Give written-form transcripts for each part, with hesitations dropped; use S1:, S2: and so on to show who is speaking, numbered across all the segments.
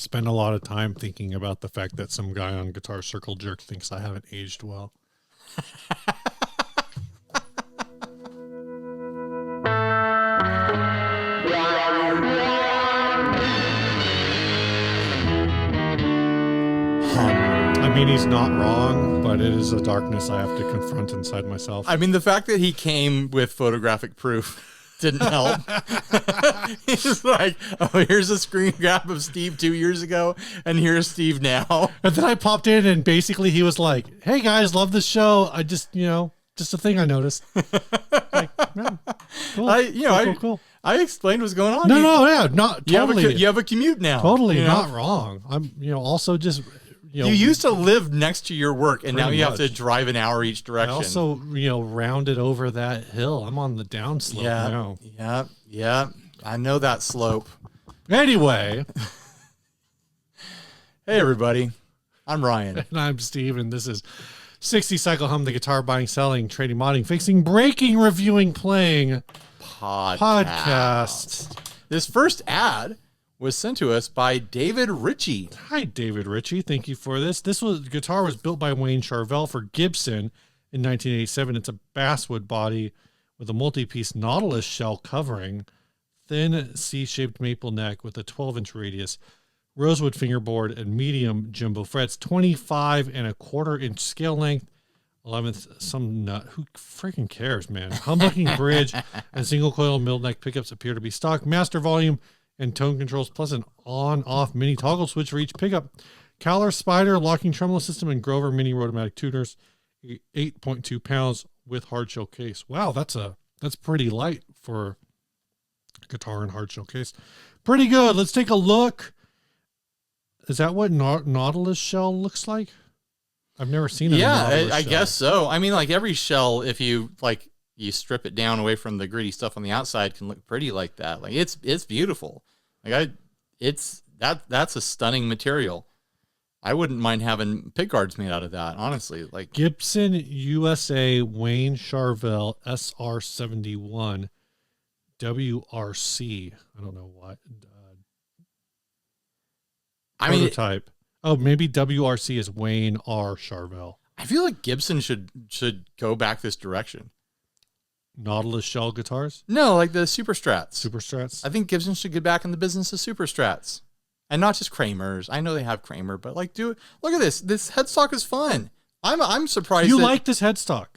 S1: spend a lot of time thinking about the fact that some guy on Guitar Circle Jerk thinks I haven't aged well. I mean, he's not wrong, but it is a darkness I have to confront inside myself.
S2: I mean, the fact that he came with photographic proof didn't help. He's like, oh, here's a screen grab of Steve 2 years ago, and here's Steve now.
S1: And then I popped in, and basically he was like, hey, guys, love this show. I just, just a thing I noticed. Like, man, cool. Cool.
S2: I explained what's going on.
S1: Not totally.
S2: You have a commute now.
S1: Totally not wrong. I'm, also just...
S2: You used to live next to your work, and now you have to drive an hour each direction.
S1: I also, rounded over that hill. I'm on the downslope now.
S2: Yeah. I know that slope.
S1: Anyway.
S2: Hey, everybody. I'm Ryan.
S1: And I'm Steve, and this is 60 Cycle Hum, the guitar buying, selling, trading, modding, fixing, breaking, reviewing, playing podcast.
S2: This first ad was sent to us by David Ritchie.
S1: Hi, David Ritchie. Thank you for this. Guitar was built by Wayne Charvel for Gibson in 1987. It's a basswood body with a multi-piece Nautilus shell covering, thin C-shaped maple neck with a 12-inch radius, rosewood fingerboard, and medium jumbo frets, 25.25-inch scale length, 11th some nut. Who freaking cares, man? Humbucking bridge and single coil middle neck pickups appear to be stock. Master volume and tone controls, plus an on-off mini toggle switch for each pickup. Cowler Spider locking tremolo system and Grover mini rotomatic tuners, 8.2 pounds with hard shell case. Wow, that's pretty light for guitar and hard shell case. Pretty good. Let's take a look. Is that what Nautilus shell looks like? I've never seen it.
S2: Yeah, I guess so. I mean, like every shell, if you you strip it down away from the gritty stuff on the outside, can look pretty like that. Like it's beautiful. That's a stunning material. I wouldn't mind having pick guards made out of that, honestly. Like
S1: Gibson USA Wayne Charvel SR71 WRC. I don't know what. Prototype. Maybe WRC is Wayne R. Charvel.
S2: I feel like Gibson should go back this direction.
S1: Nautilus shell guitars?
S2: No, like the Super Strats.
S1: Super Strats?
S2: I think Gibson should get back in the business of Super Strats. And not just Kramer's. I know they have Kramer, but look at this. This headstock is fun. I'm surprised.
S1: You like this headstock?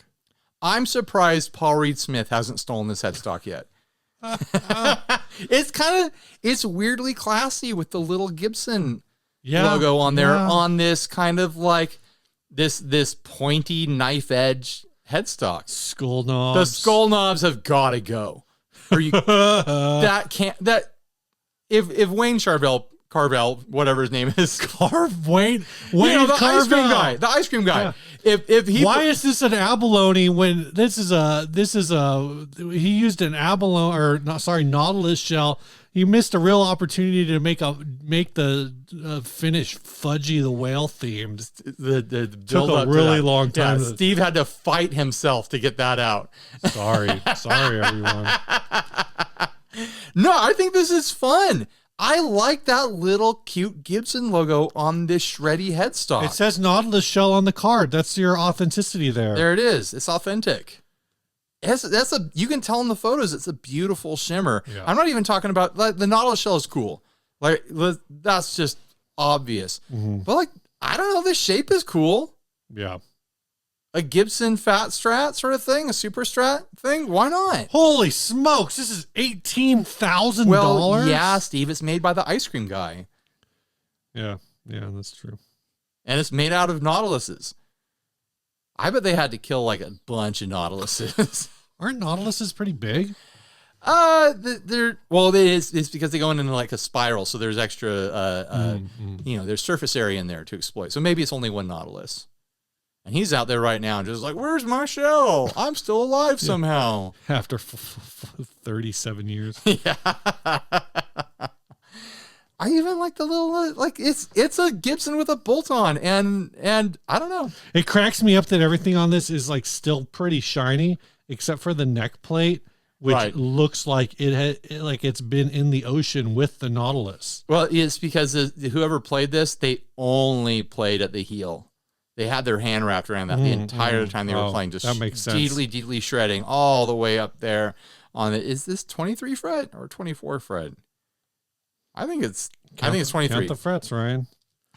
S2: I'm surprised Paul Reed Smith hasn't stolen this headstock yet. It's weirdly classy with the little Gibson logo on there on this kind of like this pointy knife edge headstock.
S1: Skull knobs.
S2: The skull knobs have got to go. If Wayne Carvel, whatever his name is,
S1: Wayne
S2: the
S1: Carvel.
S2: ice cream guy. Yeah.
S1: Why is this an abalone when this is he used an Nautilus shell. He missed a real opportunity to make the finish Fudgy the Whale themed.
S2: The
S1: took a really long time.
S2: Yeah, Steve had to fight himself to get that out.
S1: Sorry everyone.
S2: No, I think this is fun. I like that little cute Gibson logo on this shreddy headstock.
S1: It says Nautilus shell on the card. That's your authenticity there.
S2: There it is. It's authentic. You can tell in the photos, it's a beautiful shimmer. Yeah. I'm not even talking about the Nautilus shell is cool. Like that's just obvious. Mm-hmm. But I don't know, this shape is cool.
S1: Yeah.
S2: A Gibson fat strat sort of thing, a super strat thing. Why not?
S1: Holy smokes. This is $18,000.
S2: Well, yeah, Steve, it's made by the ice cream guy.
S1: Yeah. Yeah, that's true.
S2: And it's made out of Nautiluses. I bet they had to kill a bunch of Nautiluses.
S1: Aren't Nautiluses pretty big?
S2: It's because they go into a spiral, so there's extra, there's surface area in there to exploit. So maybe it's only one Nautilus. And he's out there right now just where's my shell? I'm still alive somehow.
S1: After 37 years.
S2: Yeah. I even like the little, it's a Gibson with a bolt on, and I don't know.
S1: It cracks me up that everything on this is still pretty shiny, except for the neck plate, which looks like it's been in the ocean with the Nautilus.
S2: Well, it's because whoever played this, they only played at the heel. They had their hand wrapped around that the entire time they were playing, just
S1: that makes sense.
S2: deeply shredding all the way up there on it. Is this 23 fret or 24 fret? I think it's 23.
S1: Count the frets, Ryan.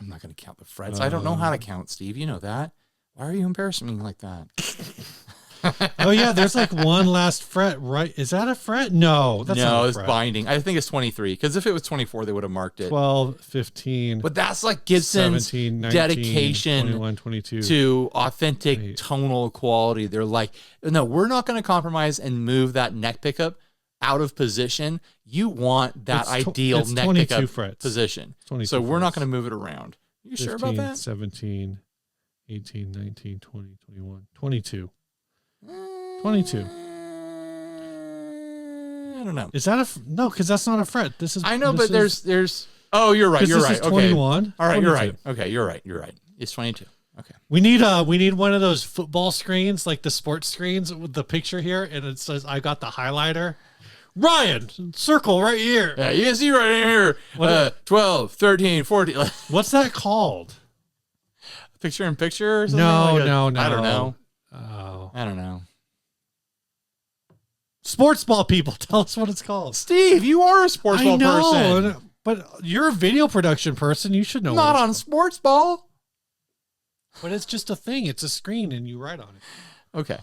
S2: I'm not going to count the frets. I don't know how to count, Steve. You know that. Why are you embarrassing me like that?
S1: Oh yeah, there's like one last fret, right? Is that a fret? No, that's not a fret.
S2: It's binding. I think it's 23, because if it was 24, they would have marked it.
S1: 12, 15.
S2: But that's like Gibson's
S1: 17, 19,
S2: dedication
S1: 21, 22.
S2: to authentic tonal quality. They're like, no, we're not going to compromise and move that neck pickup out of position. You want that ideal neck pickup
S1: frets.
S2: position. So we're not going to move it around. You
S1: 15,
S2: sure about that?
S1: 17, 18, 19, 20, 21, 22. 22.
S2: I don't know.
S1: Is that no? Because that's not a fret. This is.
S2: I know, but there's. Oh, you're right. You're right.
S1: Is 21.
S2: Okay. All right. 22. You're right. Okay. You're right. You're right. It's 22. Okay.
S1: We need one of those football screens, like the sports screens with the picture here, and it says I got the highlighter. Ryan, circle right here.
S2: Yeah, you can see right here. 12, 13, 14.
S1: What's that called?
S2: Picture in picture or something?
S1: No.
S2: I don't know.
S1: Oh.
S2: I don't know.
S1: Sports ball people, tell us what it's called.
S2: Steve, you are a sports ball person.
S1: But you're a video production person. You should know.
S2: Not on sports ball.
S1: But it's just a thing. It's a screen and you write on it.
S2: Okay.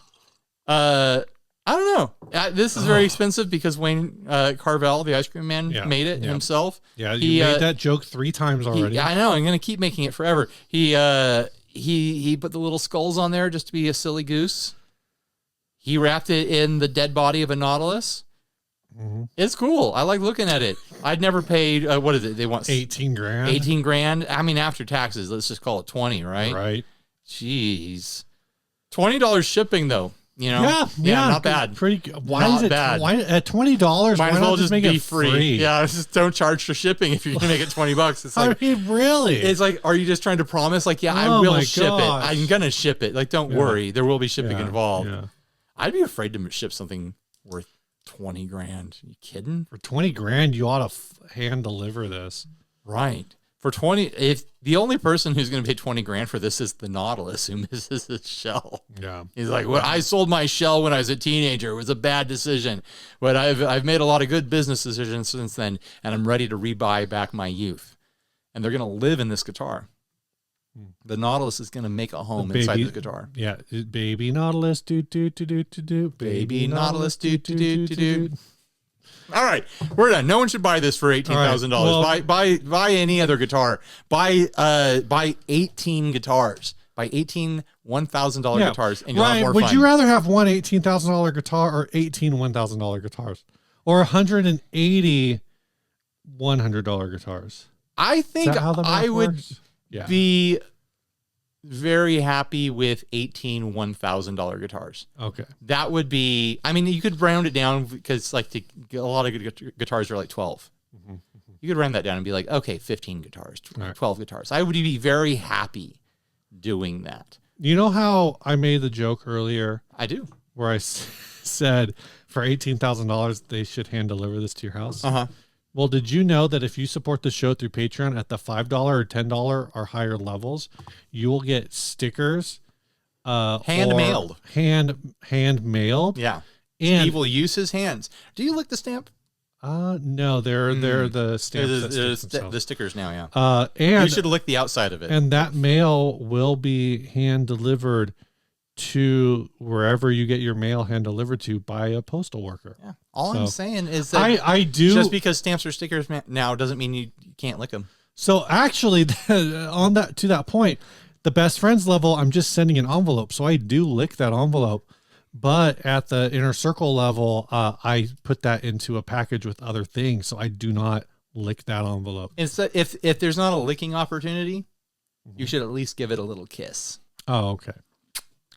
S2: I don't know. This is very expensive because Wayne Carvel, the ice cream man, made it himself.
S1: Yeah, you made that joke 3 times already.
S2: I know. I'm going to keep making it forever. He put the little skulls on there just to be a silly goose. He wrapped it in the dead body of a Nautilus. Mm-hmm. It's cool. I like looking at it. I'd never paid, what is it? They want
S1: 18 grand.
S2: 18 grand. I mean, after taxes, let's just call it 20, right?
S1: Right.
S2: Jeez. $20 shipping though. You know?
S1: Yeah,
S2: not bad.
S1: Pretty good. Why is it bad? Why at $20?
S2: Might as well just make
S1: it
S2: free. Yeah, just don't charge for shipping if you're gonna make it $20. It's like,
S1: I mean, really?
S2: It's like, are you just trying to promise? Like, yeah, I will ship it. I'm gonna ship it. Like, don't worry, there will be shipping involved. Yeah. I'd be afraid to ship something worth 20 grand. Are you kidding?
S1: For 20 grand, you ought to hand deliver this.
S2: Right. For 20, if the only person who's going to pay 20 grand for this is the Nautilus who misses his shell.
S1: Yeah.
S2: He's like, well, I sold my shell when I was a teenager. It was a bad decision, but I've made a lot of good business decisions since then, and I'm ready to rebuy back my youth. And they're going to live in this guitar. The Nautilus is going to make a home inside the guitar.
S1: Yeah. Baby Nautilus, do.
S2: Baby Nautilus, do. All right, we're done. No one should buy this for $18,000. Well, buy any other guitar. Buy 18 guitars. Buy 18 $1,000 guitars, and you'll have more fun.
S1: Would you rather have one $18,000 guitar or 18 $1,000 guitars, or 180 $100 guitars?
S2: I think I would be very happy with 18 $1,000 guitars.
S1: Okay.
S2: That would be, I mean, you could round it down because like a lot of good guitars are like 12. Mm-hmm. You could round that down and be like, okay, 15 guitars, 12 guitars. I would be very happy doing that.
S1: You know how I made the joke earlier?
S2: I do.
S1: Where I said for $18,000, they should hand deliver this to your house.
S2: Uh-huh.
S1: Well, did you know that if you support the show through Patreon at the $5 or $10 or higher levels, you will get stickers,
S2: hand-mailed.
S1: Hand-mailed.
S2: Yeah.
S1: And
S2: Steve will use his hands. Do you lick the stamp?
S1: No, they're the stamps.
S2: The stickers now, yeah.
S1: And
S2: you should lick the outside of it.
S1: And that mail will be hand delivered to wherever you get your mail hand delivered to by a postal worker.
S2: Yeah. All I'm saying is that
S1: I do
S2: just because stamps are stickers now doesn't mean you can't lick them.
S1: So actually, on that point, the best friends level, I'm just sending an envelope, so I do lick that envelope. But at the inner circle level, I put that into a package with other things, so I do not lick that envelope.
S2: Instead, if there's not a licking opportunity, you should at least give it a little kiss.
S1: Oh, okay.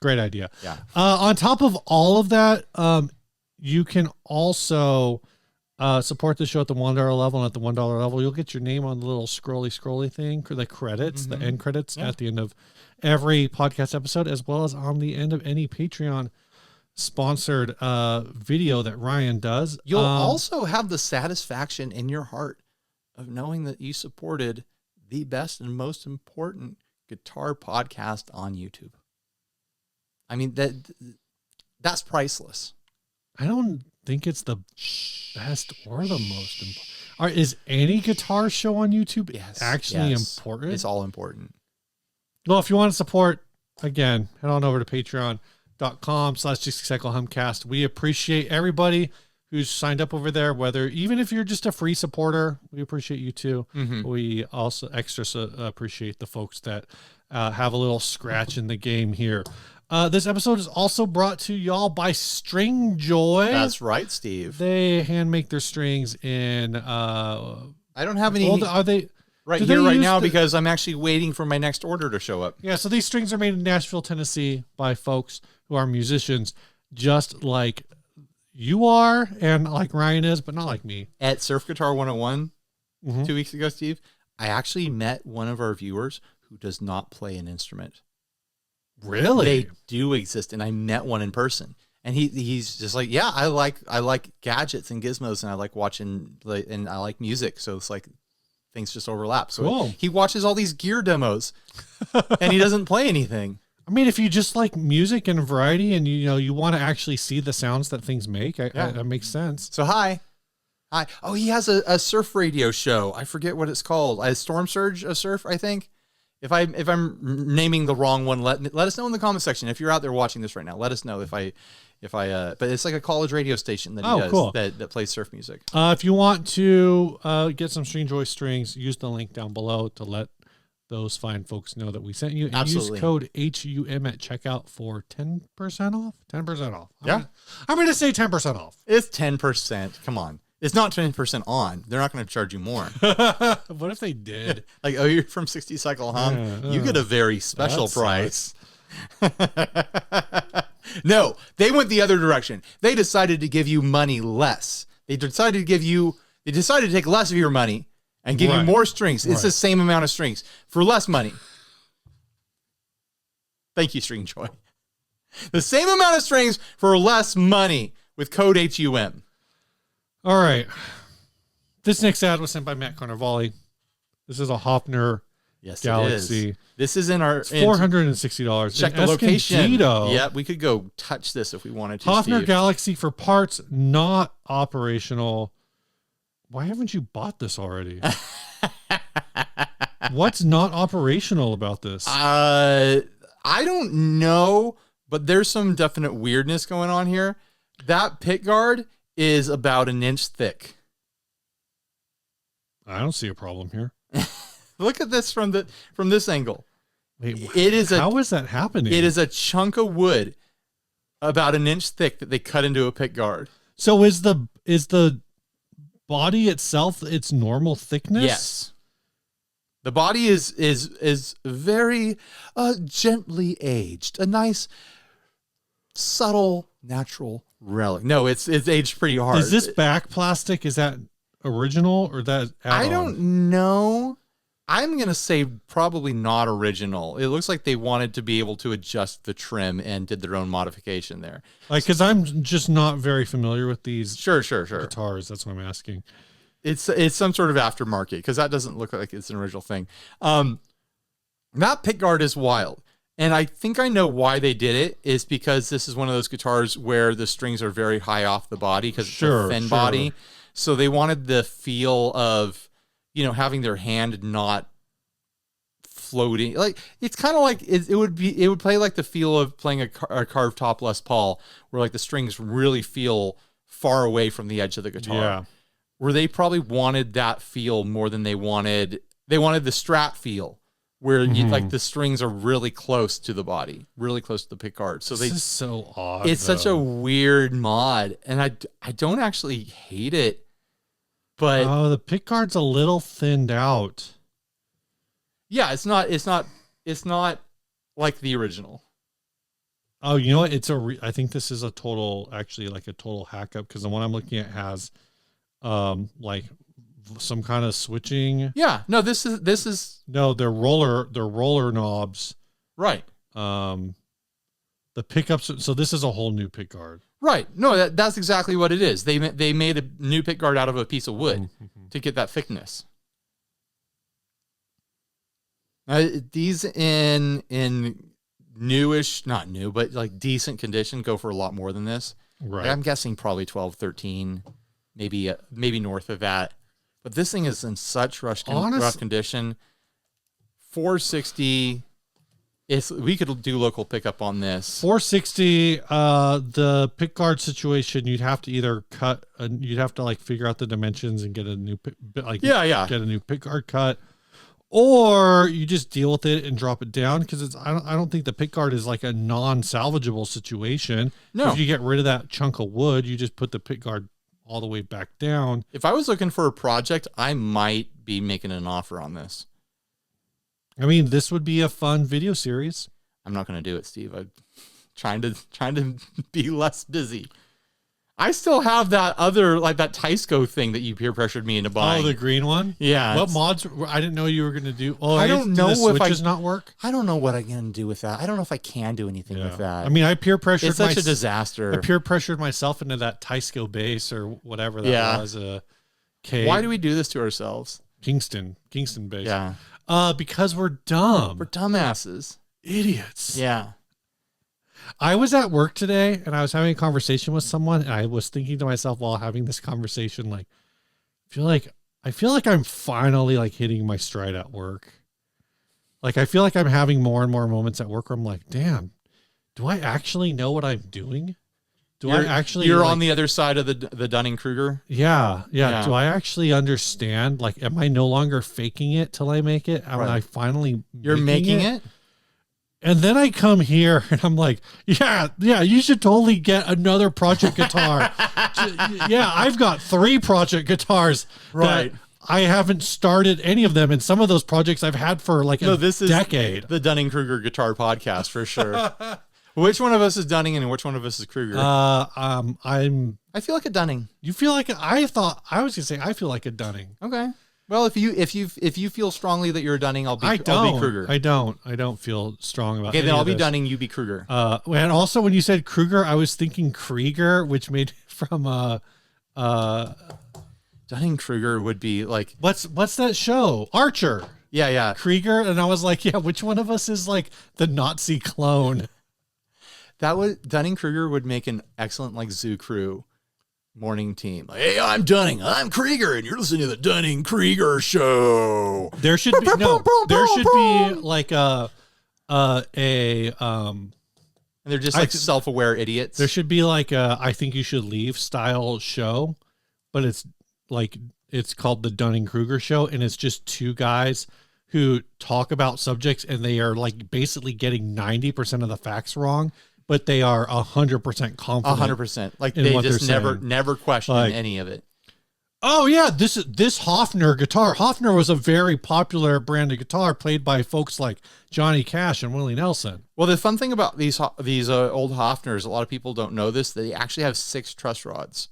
S1: Great idea.
S2: Yeah.
S1: On top of all of that, you can also support the show at the $1 level. And at the $1 level, you'll get your name on the little scrolly thing, the credits, the end credits at the end of every podcast episode, as well as on the end of any Patreon sponsored video that Ryan does.
S2: You'll also have the satisfaction in your heart of knowing that you supported the best and most important guitar podcast on YouTube. I mean, that's priceless.
S1: I don't think it's the best or the most important. Is any guitar show on YouTube actually important?
S2: It's all important.
S1: Well, if you want to support, again, head on over to patreon.com/GCycleHumcast. We appreciate everybody who's signed up over there, even if you're just a free supporter, we appreciate you too. We also appreciate the folks that have a little scratch in the game here. This episode is also brought to y'all by String Joy.
S2: That's right, Steve.
S1: They hand make their strings in.
S2: I don't have any.
S1: Are they
S2: right here right now because I'm actually waiting for my next order to show up?
S1: Yeah, so these strings are made in Nashville, Tennessee by folks who are musicians, just like you are and like Ryan is, but not like me.
S2: At Surf Guitar 101 2 weeks ago, Steve, I actually met one of our viewers who does not play an instrument.
S1: Really?
S2: They do exist, and I met one in person, and he's just like, yeah, I like gadgets and gizmos, and I like watching, and I like music, so it's like things just overlap. So
S1: cool.
S2: He watches all these gear demos, and he doesn't play anything.
S1: I mean, if you just like music and variety, and you want to actually see the sounds that things make, that makes sense.
S2: So hi. Oh, he has a surf radio show. I forget what it's called. Storm Surge, a surf, I think. If I'm naming the wrong one, let us know in the comment section. If you're out there watching this right now, let us know if I but it's like a college radio station that he does
S1: cool.
S2: that plays surf music.
S1: If you want to get some String Joy strings, use the link down below to let those fine folks know that we sent you. And
S2: Absolutely.
S1: Use code HUM at checkout for 10% off. 10% off.
S2: Yeah.
S1: I'm going to say 10% off.
S2: It's 10%. Come on. It's not 10% on. They're not going to charge you more.
S1: What if they did?
S2: Like, oh, you're from 60 Cycle Hum? You get a very special price. No, they went the other direction. They decided to give you money less. They decided to take less of your money and give you more strings. It's the same amount of strings for less money. Thank you, String Joy. The same amount of strings for less money with code HUM.
S1: All right. This next ad was sent by Matt Carnevale. This is a Hofner Galaxie.
S2: This is in our...
S1: It's $460.
S2: Check the location. Yeah, we could go touch this if we wanted to,
S1: Hofner
S2: Steve.
S1: Galaxie for parts not operational. Why haven't you bought this already? What's not operational about this?
S2: I don't know, but there's some definite weirdness going on here. That pick guard is about an inch thick.
S1: I don't see a problem here.
S2: Look at this from this angle.
S1: Wait, how is that happening?
S2: It is a chunk of wood about an inch thick that they cut into a pick guard.
S1: So is the body itself its normal thickness?
S2: Yes. The body is very gently aged. A nice, subtle, natural relic. No, it's aged pretty hard.
S1: Is this back plastic? Is that original or that add-on?
S2: I don't know. I'm going to say probably not original. It looks like they wanted to be able to adjust the trim and did their own modification there.
S1: Like, because I'm just not very familiar with these
S2: Sure.
S1: guitars. That's what I'm asking.
S2: It's some sort of aftermarket because that doesn't look like it's an original thing. That pickguard is wild. And I think I know why they did it is because this is one of those guitars where the strings are very high off the body because it's a thin body. So they wanted the feel of, having their hand not floating. Like, it's kind of like it would play like the feel of playing a carved top Les Paul where like the strings really feel far away from the edge of the guitar.
S1: Yeah.
S2: Where they probably wanted that feel more than they wanted the Strat feel. Where like the strings are really close to the body, really close to the pickguard. So
S1: this is so odd.
S2: It's such a weird mod, and I don't actually hate it, but
S1: the pickguard's a little thinned out.
S2: Yeah, it's not like the original.
S1: Oh, you know what? I think this is a total hack up because the one I'm looking at has, like some kind of switching.
S2: Yeah, no, this is
S1: no, they're roller knobs.
S2: Right.
S1: The The pickups. So this is a whole new pick guard.
S2: Right. No, that's exactly what it is. They made a new pick guard out of a piece of wood to get that thickness. These in newish, not new, but like decent condition go for a lot more than this.
S1: Right.
S2: Like I'm guessing probably 12, 13, maybe north of that. But this thing is in such rough condition. 460. We could do local pickup on this.
S1: 460. The pick guard situation, you'd have to either cut. You'd have to like figure out the dimensions and get a new get a new pick guard cut, or you just deal with it and drop it down because I don't think the pick guard is like a non-salvageable situation.
S2: No,
S1: if you get rid of that chunk of wood, you just put the pick guard all the way back down.
S2: If I was looking for a project, I might be making an offer on this.
S1: I mean, this would be a fun video series.
S2: I'm not going to do it, Steve. I'm trying to be less busy. I still have that other, like that Tysco thing that you peer pressured me into buying.
S1: Oh, the green one?
S2: Yeah.
S1: What mods? I didn't know you were going to do. Oh,
S2: I don't know if
S1: switches not work.
S2: I don't know what I'm going to do with that. I don't know if I can do anything with that.
S1: I mean, I peer pressured.
S2: It's such a disaster.
S1: I peer pressured myself into that Tysco base or whatever that was.
S2: Why do we do this to ourselves?
S1: Kingston base.
S2: Yeah.
S1: Because we're dumb.
S2: We're dumbasses.
S1: Idiots.
S2: Yeah.
S1: I was at work today and I was having a conversation with someone and I was thinking to myself while having this conversation, like, I feel like I'm finally like hitting my stride at work. Like, I feel like I'm having more and more moments at work where I'm like, damn, do I actually know what I'm doing? You're
S2: on the other side of the Dunning-Kruger?
S1: Yeah. Do I actually understand? Like, am I no longer faking it till I make it? Am I finally
S2: making it?
S1: And then I come here and I'm like, yeah, you should totally get another project guitar. Yeah, I've got 3 project guitars.
S2: Right.
S1: I haven't started any of them. And some of those projects I've had for like a decade.
S2: The Dunning-Kruger Guitar Podcast for sure. Which one of us is Dunning and which one of us is Kruger?
S1: I
S2: feel like a Dunning.
S1: You feel like I feel like a Dunning.
S2: Okay. Well, if you feel strongly that you're a Dunning, I'll be Kruger.
S1: I don't feel strong about.
S2: Okay, then I'll be Dunning. You be Kruger.
S1: And also when you said Kruger, I was thinking Krieger, which made from
S2: Dunning Kruger would be like
S1: what's that show? Archer.
S2: Yeah.
S1: Krieger, and I was like, yeah, which one of us is like the Nazi clone?
S2: Dunning Kruger would make an excellent like Zoo Crew morning team. Like, hey, I'm Dunning. I'm Krieger, and you're listening to the Dunning Krieger show.
S1: There should be like and
S2: they're just like self-aware idiots.
S1: There should be like a I think you should leave style show, but it's called the Dunning-Kruger show, and it's just 2 guys who talk about subjects and they are like basically getting 90% of the facts wrong, but they are 100% confident.
S2: 100%. Like they just never question any of it.
S1: Oh yeah, this Hofner guitar. Hofner was a very popular brand of guitar played by folks like Johnny Cash and Willie Nelson.
S2: Well, the fun thing about these old Hofners, a lot of people don't know this, they actually have 6 truss rods.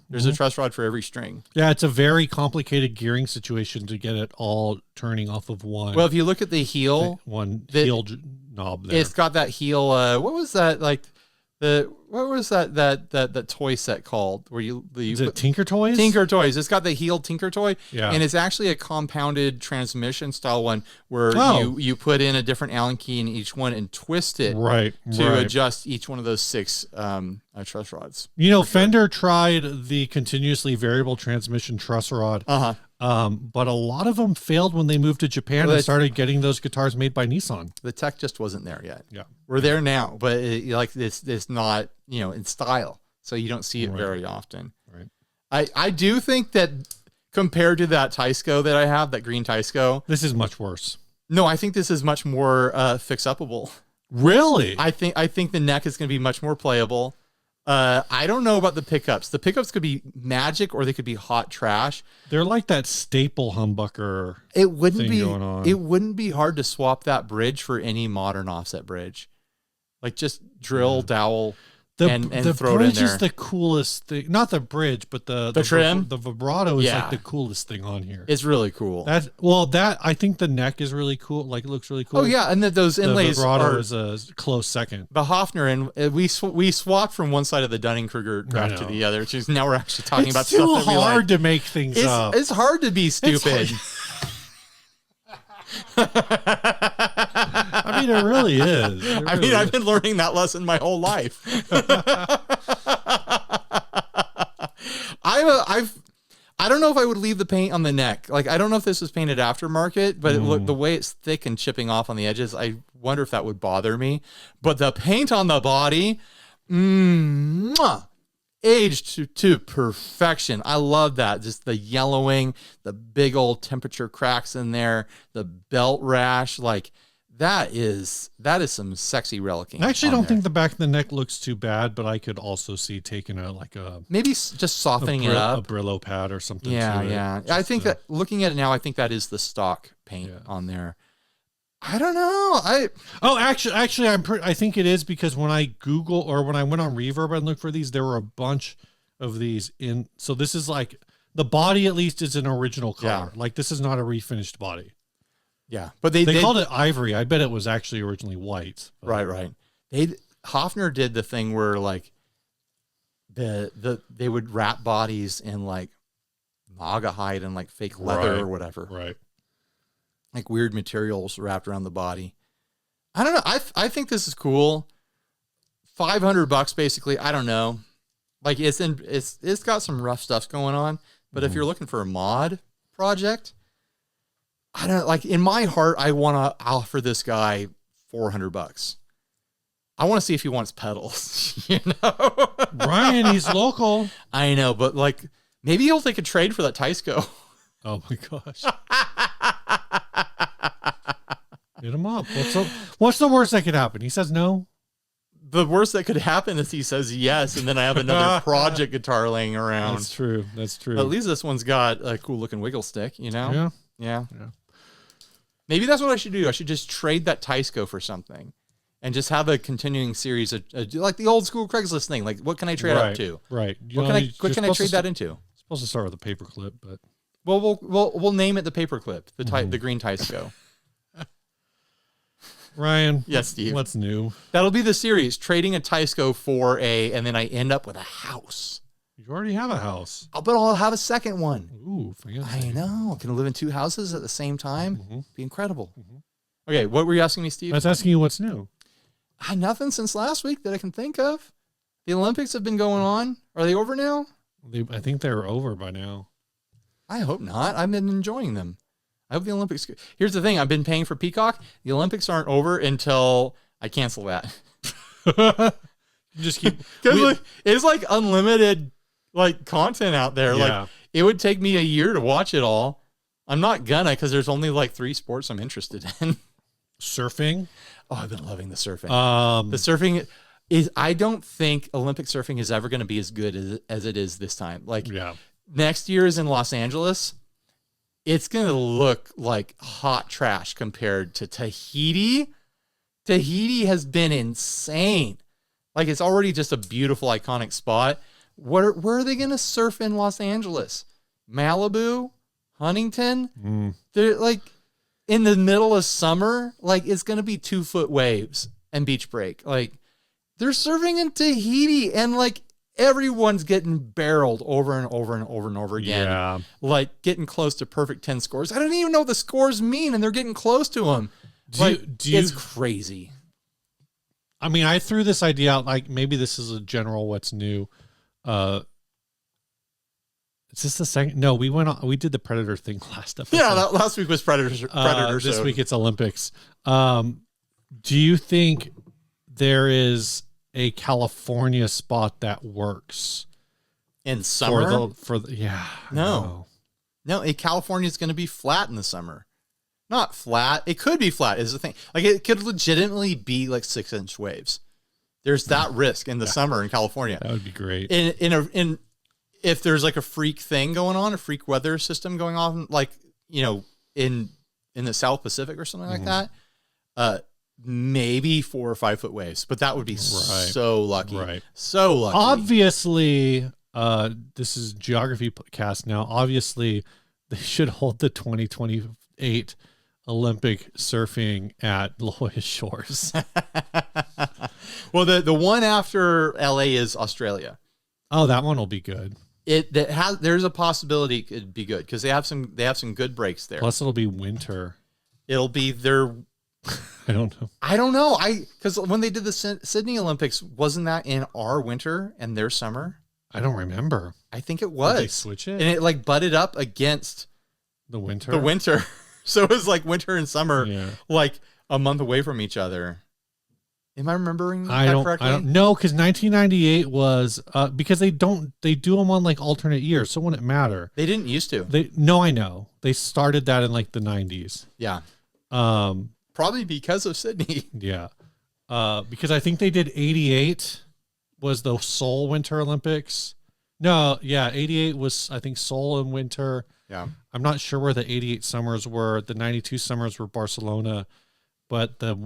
S2: There's a truss rod for every string. Yeah,
S1: it's a very complicated gearing situation to get it all turning off of one.
S2: Well, if you look at the heel,
S1: heel knob there,
S2: it's got that heel. What was that like? What was that toy set called? Where
S1: is it Tinker Toys?
S2: Tinker Toys. It's got the heel Tinker Toy,
S1: yeah,
S2: and it's actually a compounded transmission style one where you put in a different Allen key in each one and twist it to adjust each one of those 6 truss rods.
S1: You know, Fender tried the continuously variable transmission truss rod. But a lot of them failed when they moved to Japan and started getting those guitars made by Nissan.
S2: The tech just wasn't there yet.
S1: Yeah,
S2: we're there now, but it's not in style, so you don't see it very often.
S1: Right.
S2: I do think that compared to that Tysco that I have, that green Tysco,
S1: this is much worse.
S2: No, I think this is much more fix-upable.
S1: Really?
S2: I think the neck is going to be much more playable. I don't know about the pickups. The pickups could be magic or they could be hot trash.
S1: They're like that staple humbucker.
S2: It wouldn't be hard to swap that bridge for any modern offset bridge. Like just drill, dowel. and
S1: the
S2: throw it in
S1: bridge
S2: there.
S1: is the coolest thing. Not the bridge, but the
S2: trim.
S1: The vibrato is
S2: Yeah.
S1: like the coolest thing on here.
S2: It's really cool.
S1: That I think the neck is really cool. Like it looks really cool.
S2: Oh yeah, and those inlays
S1: the vibrato
S2: are
S1: is a close second.
S2: the Hofner, and we swapped from one side of the Dunning-Kruger draft to the other. So now we're actually talking about stuff that we like.
S1: It's too hard to make things up.
S2: It's hard to be stupid.
S1: I mean, it really is.
S2: I've been learning that lesson my whole life. I don't know if I would leave the paint on the neck. Like, I don't know if this was painted aftermarket, but the way it's thick and chipping off on the edges, I wonder if that would bother me. But the paint on the body, aged to perfection. I love that. Just the yellowing, the big old temperature cracks in there, the belt rash, like that is some sexy relicking.
S1: I actually don't think the back of the neck looks too bad, but I could also see taking
S2: maybe just softening it up,
S1: a Brillo pad or something.
S2: Yeah. I think that looking at it now, I think that is the stock paint on there. I don't know.
S1: Actually, I think it is, because when I Google or when I went on Reverb and looked for these, there were a bunch of these in. So this is like the body, at least, is an original color. Like this is not a refinished body.
S2: Yeah, but they
S1: called it ivory. I bet it was actually originally white.
S2: Right. Hofner did the thing where like they would wrap bodies in like naga hide and like fake leather or whatever.
S1: Right.
S2: Like weird materials wrapped around the body. I don't know. I think this is cool. $500 basically. I don't know. Like it's got some rough stuff going on, but if you're looking for a mod project, I don't like, in my heart, I want to offer this guy $400. I want to see if he wants pedals, you know?
S1: Ryan, he's local.
S2: I know, but like maybe he'll take a trade for that Tysco.
S1: Oh my gosh. Hit him up. What's the worst that could happen? He says no.
S2: The worst that could happen is he says yes, and then I have another project guitar laying around.
S1: That's true.
S2: At least this one's got a cool looking wiggle stick, you know?
S1: Yeah.
S2: Maybe that's what I should do. I should just trade that Tysco for something and just have a continuing series of like the old school Craigslist thing. Like, what can I trade up to?
S1: Right.
S2: What can I trade that into?
S1: Supposed to start with a paperclip, but
S2: we'll name it the paperclip, the green Tysco.
S1: Ryan.
S2: Yes, Steve.
S1: What's new?
S2: That'll be the series, trading a Tysco for and then I end up with a house.
S1: You already have a house.
S2: But I'll have a second one.
S1: Ooh, fancy.
S2: I know. Can I live in two houses at the same time? Be incredible. Okay, what were you asking me, Steve?
S1: I was asking you what's new.
S2: Nothing since last week that I can think of. The Olympics have been going on. Are they over now?
S1: I think they're over by now.
S2: I hope not. I've been enjoying them. I hope the Olympics. Here's the thing. I've been paying for Peacock. The Olympics aren't over until I cancel that.
S1: Just keep.
S2: Because it's like unlimited like content out there.
S1: Yeah.
S2: Like it would take me a year to watch it all. I'm not gonna, because there's only like 3 sports I'm interested in.
S1: Surfing.
S2: Oh, I've been loving the surfing.
S1: The
S2: surfing is. I don't think Olympic surfing is ever going to be as good as it is this time. Like next year is in Los Angeles. It's going to look like hot trash compared to Tahiti. Tahiti has been insane. Like it's already just a beautiful, iconic spot. Where are they going to surf in Los Angeles? Malibu? Huntington? They're like in the middle of summer. Like it's going to be 2-foot waves and beach break. Like they're surfing in Tahiti and like everyone's getting barreled over and over and over and over again.
S1: Yeah.
S2: Like getting close to perfect 10 scores. I don't even know what the scores mean, and they're getting close to them. It's crazy.
S1: I mean, I threw this idea out, like maybe this is a general what's new. Is this the second? No, we did the Predator thing last episode.
S2: Yeah, last week was Predator.
S1: This week it's Olympics. Do you think there is a California spot that works
S2: in summer?
S1: No.
S2: California is going to be flat in the summer. Not flat. It could be flat is the thing. Like it could legitimately be like 6-inch waves. There's that risk in the summer in California.
S1: That would be great.
S2: In if there's like a freak thing going on, a freak weather system going on, like, you know, in the South Pacific or something like that, maybe 4 or 5 foot waves, but that would be so lucky.
S1: Right.
S2: So lucky.
S1: Obviously, this is geography cast now. Obviously, they should hold the 2028 Olympic surfing at Lois Shores.
S2: Well, the one after LA is Australia.
S1: Oh, that one will be good.
S2: There's a possibility it could be good because they have some good breaks there.
S1: Plus, it'll be winter.
S2: It'll be their.
S1: I don't know.
S2: Because when they did the Sydney Olympics, wasn't that in our winter and their summer?
S1: I don't remember.
S2: I think it was.
S1: Did they switch it?
S2: And it like butted up against
S1: the winter.
S2: So it was like winter and summer, like a month away from each other. Am I remembering that correctly?
S1: I don't know, because 1998 was because they do them on like alternate years, so it wouldn't matter.
S2: They didn't used to.
S1: I know. They started that in like the 90s.
S2: Yeah. Probably because of Sydney.
S1: Yeah. Because I think they did 88 was the Seoul Winter Olympics. No, yeah, 88 was I think Seoul in winter.
S2: Yeah.
S1: I'm not sure where the 88 summers were. The 92 summers were Barcelona. But there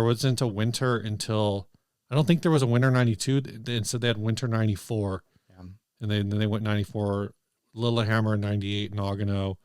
S1: wasn't a winter until, I don't think there was a winter 92. Instead, they had winter 94. Yeah. And then they went 94, Lillehammer 98, Nagano.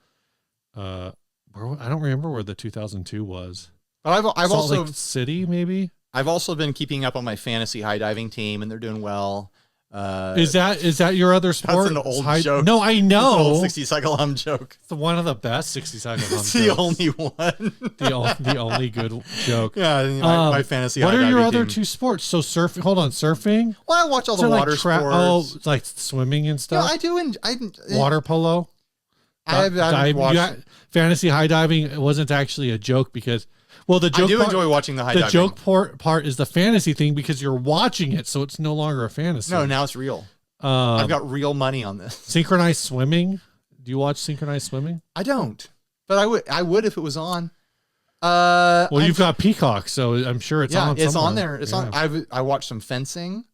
S1: I don't remember where the 2002 was.
S2: But I've
S1: Salt
S2: also
S1: Lake City, maybe.
S2: I've also been keeping up on my fantasy high diving team, and they're doing well.
S1: Is that your other sport?
S2: That's an old joke.
S1: No, I know.
S2: It's an old 60 cycle hum joke.
S1: It's one of the best 60 cycle hum
S2: It's
S1: jokes.
S2: the only one.
S1: the only good joke.
S2: Yeah, my fantasy.
S1: What
S2: high
S1: are your
S2: diving
S1: other
S2: team.
S1: two sports? So surfing. Hold on, surfing.
S2: Well, I watch all the water sports.
S1: Oh, like swimming and stuff.
S2: Yeah, I do.
S1: Water polo. Fantasy high diving. It wasn't actually a joke because. Well, the joke
S2: I do enjoy watching the high diving.
S1: The joke part is the fantasy thing because you're watching it, so it's no longer a fantasy.
S2: No, now it's real. I've got real money on this.
S1: Synchronized swimming. Do you watch synchronized swimming?
S2: I don't, but I would if it was on.
S1: You've got Peacock, so I'm sure it's on.
S2: It's
S1: somewhere.
S2: on there. It's on. I watched some fencing.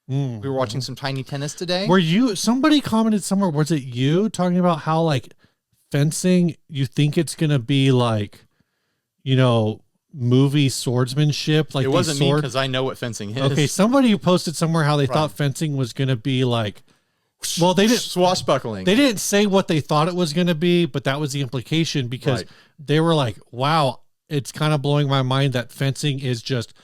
S2: We were watching some tiny tennis today.
S1: Somebody commented somewhere? Was it you talking about how like fencing? You think it's gonna be like, movie swordsmanship, like
S2: it wasn't me because I know what fencing is.
S1: Okay, somebody posted somewhere how they thought fencing was going to be like, well, they didn't
S2: swashbuckling.
S1: They didn't say what they thought it was going to be, but that was the implication because they were like, wow, it's kind of blowing my mind that fencing is just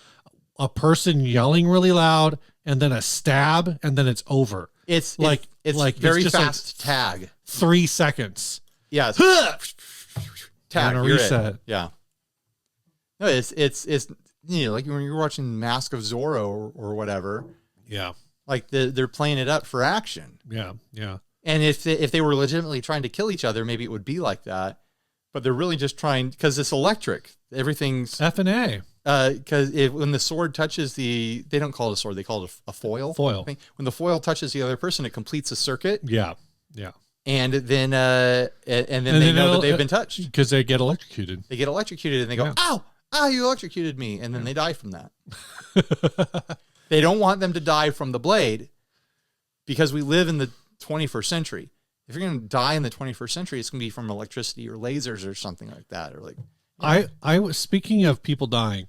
S1: a person yelling really loud and then a stab and then it's over.
S2: It's very
S1: it's
S2: fast tag.
S1: 3 seconds.
S2: Yeah. Tag.
S1: And a reset.
S2: It. Yeah. No, it's like when you're watching Mask of Zorro or whatever.
S1: Yeah.
S2: Like they're playing it up for action.
S1: Yeah. Yeah.
S2: And if they were legitimately trying to kill each other, maybe it would be like that. But they're really just trying because it's electric. Everything's
S1: F&A.
S2: Because when the sword touches they don't call it a sword, they call it a foil.
S1: Foil.
S2: When the foil touches the other person, it completes a circuit.
S1: Yeah. Yeah.
S2: And then they know that they've been touched
S1: because they get electrocuted.
S2: They get electrocuted and they go, "Ow! You electrocuted me," and then they die from that. They don't want them to die from the blade because we live in the 21st century. If you're going to die in the 21st century, it's going to be from electricity or lasers or something like that. Or like,
S1: I was speaking of people dying.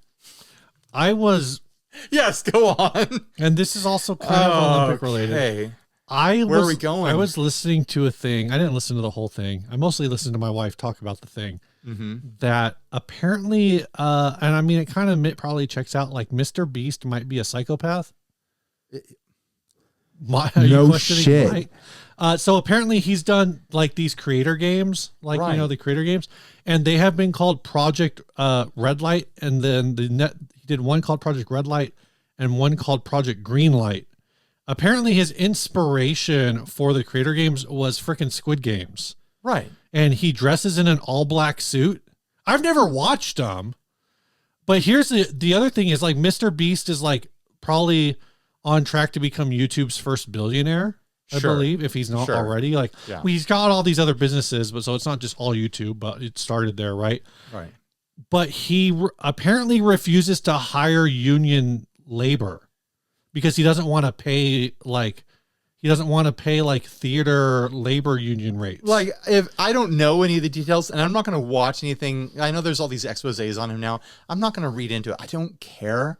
S2: Yes, go on.
S1: And this is also kind of Olympic related.
S2: Where are we going?
S1: I was listening to a thing. I didn't listen to the whole thing. I mostly listened to my wife talk about the thing. Mm-hmm. That apparently, and I mean, it kind of probably checks out. Like Mr. Beast might be a psychopath.
S3: No shit.
S1: So apparently, he's done like these creator games, the creator games, and they have been called Project Red Light, and then he did one called Project Red Light and one called Project Green Light. Apparently, his inspiration for the creator games was frickin' Squid Games.
S2: Right.
S1: And he dresses in an all black suit. I've never watched them, but here's the other thing is like Mr. Beast is like probably on track to become YouTube's first billionaire. I believe if he's not already he's got all these other businesses, but so it's not just all YouTube, but it started there. Right.
S2: Right.
S1: But he apparently refuses to hire union labor because he doesn't want to pay he doesn't want to pay like theater labor union rates.
S2: Like, if I don't know any of the details, and I'm not going to watch anything, I know there's all these exposés on him now. I'm not going to read into it. I don't care.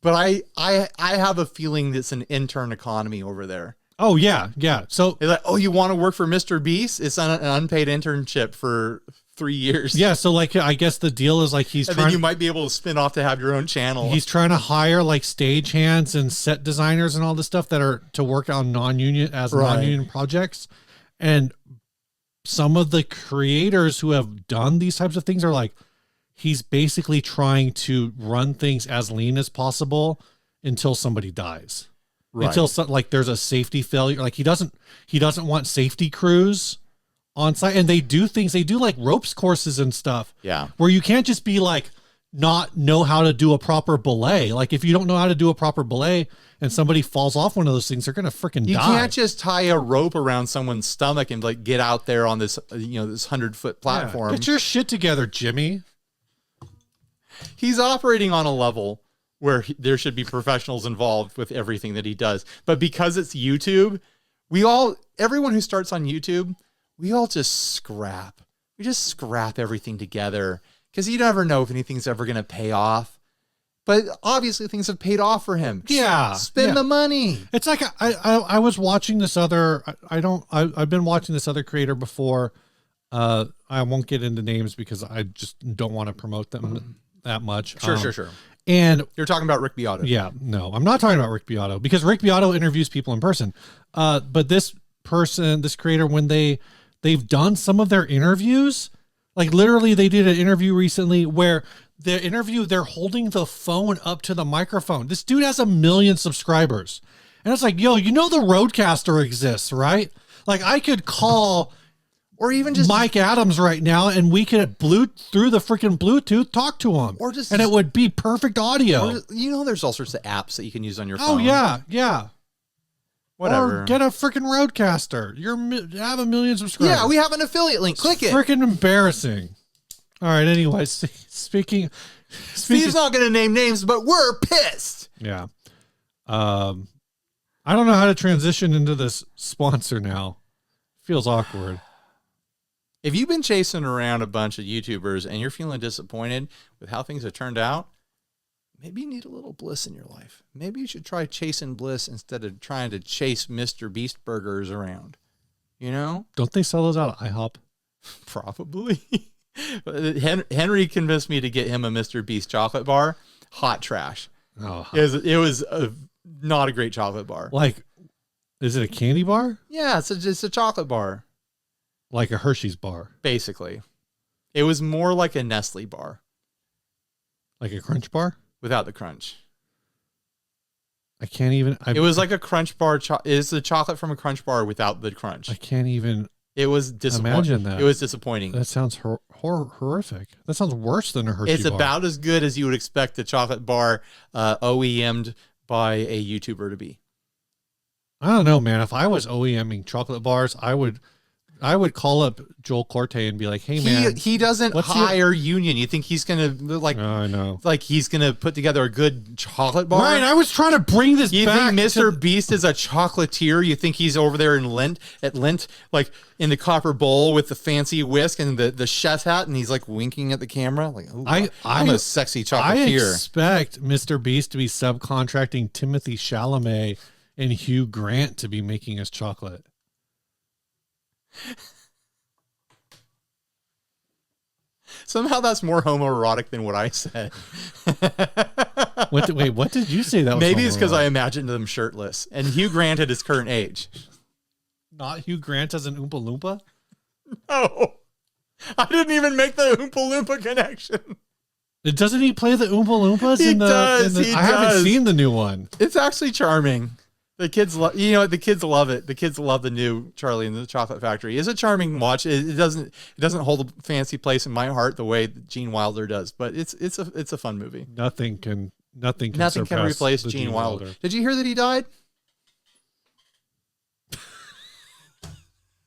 S2: But I have a feeling it's an intern economy over there.
S1: Oh, yeah. Yeah. So,
S2: they're like, oh, you want to work for Mr. Beast? It's an unpaid internship for 3 years.
S1: Yeah. So, like, I guess the deal is like
S2: then you might be able to spin off to have your own channel.
S1: He's trying to hire like stagehands and set designers and all this stuff that are to work on non-union projects. And some of the creators who have done these types of things are like, he's basically trying to run things as lean as possible until somebody dies. Right. Until like there's a safety failure. Like he doesn't want safety crews on site, and they do like ropes courses and stuff.
S2: Yeah.
S1: Where you can't just be like, not know how to do a proper belay. Like if you don't know how to do a proper belay and somebody falls off one of those things, they're going to freaking die.
S2: You can't just tie a rope around someone's stomach and like get out there on this, this 100-foot platform.
S1: Get your shit together, Jimmy.
S2: He's operating on a level where there should be professionals involved with everything that he does. But because it's YouTube, everyone who starts on YouTube, we all just scrap. We just scrap everything together because you never know if anything's ever going to pay off. But obviously things have paid off for him.
S1: Yeah.
S2: Spend the money.
S1: It's like I was watching this other, I've been watching this other creator before. I won't get into names because I just don't want to promote them that much.
S2: Sure.
S1: And
S2: you're talking about Rick Beato.
S1: Yeah, no, I'm not talking about Rick Beato because Rick Beato interviews people in person. But this creator, when they've done some of their interviews, like literally they did an interview recently where they're holding the phone up to the microphone. This dude has 1 million subscribers. And it's like, yo, the Rodecaster exists, right? Like I could call or even just Mike Adams right now, and we could through the freaking Bluetooth talk to him, and it would be perfect audio.
S2: There's all sorts of apps that you can use on your phone.
S1: Oh yeah.
S2: Whatever.
S1: Or get a freaking Rodecaster. You have 1 million subscribers.
S2: Yeah, we have an affiliate link. Click it.
S1: Freaking embarrassing. All right. Anyways, speaking,
S2: Steve's not going to name names, but we're pissed.
S1: Yeah. I don't know how to transition into this sponsor now. Feels awkward.
S2: If you've been chasing around a bunch of YouTubers and you're feeling disappointed with how things have turned out, maybe you need a little bliss in your life. Maybe you should try chasing bliss instead of trying to chase Mr. Beast burgers around.
S1: Don't they sell those out at IHOP?
S2: Probably. Henry convinced me to get him a Mr. Beast chocolate bar. Hot trash.
S1: Oh,
S2: it was not a great chocolate bar.
S1: Like, is it a candy bar?
S2: Yeah, it's a chocolate bar.
S1: Like a Hershey's bar.
S2: Basically. It was more like a Nestle bar.
S1: Like a Crunch bar?
S2: Without the crunch.
S1: I can't even.
S2: It was like a Crunch bar. It's the chocolate from a Crunch bar without the crunch.
S1: I can't even.
S2: It was disappointing.
S1: Imagine that.
S2: It was disappointing.
S1: That sounds horrific. That sounds worse than a Hershey bar.
S2: It's about as good as you would expect a chocolate bar OEM'd by a YouTuber to be.
S1: I don't know, man. If I was OEMing chocolate bars, I would call up Joel Corte and be like, "Hey, man,
S2: he doesn't hire union. You think he's gonna
S1: I know,
S2: like he's gonna put together a good chocolate bar?"
S1: Right. I was trying to bring this.
S2: You
S1: back
S2: think Mr. Beast is a chocolatier? You think he's over there in Lent, like in the copper bowl with the fancy whisk and the chef's hat, and he's like winking at the camera, like, I'm a sexy chocolatier.
S1: I expect Mr. Beast to be subcontracting Timothy Chalamet and Hugh Grant to be making his chocolate.
S2: Somehow that's more homoerotic than what I said.
S1: Wait, what did you say? That was
S2: maybe it's because I imagined them shirtless and Hugh Grant at his current age.
S1: Not Hugh Grant as an Oompa Loompa?
S2: No, I didn't even make the Oompa Loompa connection.
S1: Doesn't he play the Oompa Loompas?
S2: He does.
S1: I haven't seen the new one.
S2: It's actually charming. The kids love, the kids love it. The kids love the new Charlie and the Chocolate Factory. It's a charming watch. It doesn't hold a fancy place in my heart the way Gene Wilder does, but it's a fun movie.
S1: Nothing can
S2: replace Gene Wilder. Did you hear that he died?